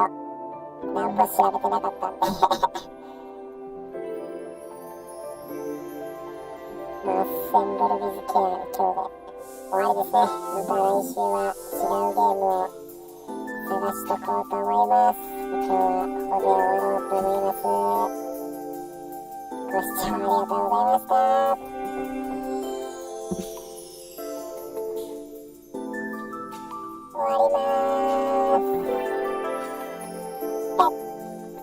何も調べてなかったんでまあアッセンブルビズケア今日で終わりですね。また来週は違うゲームを探しとこうと思います。今日はここで終わろうと思います。ご視聴ありがとうございました。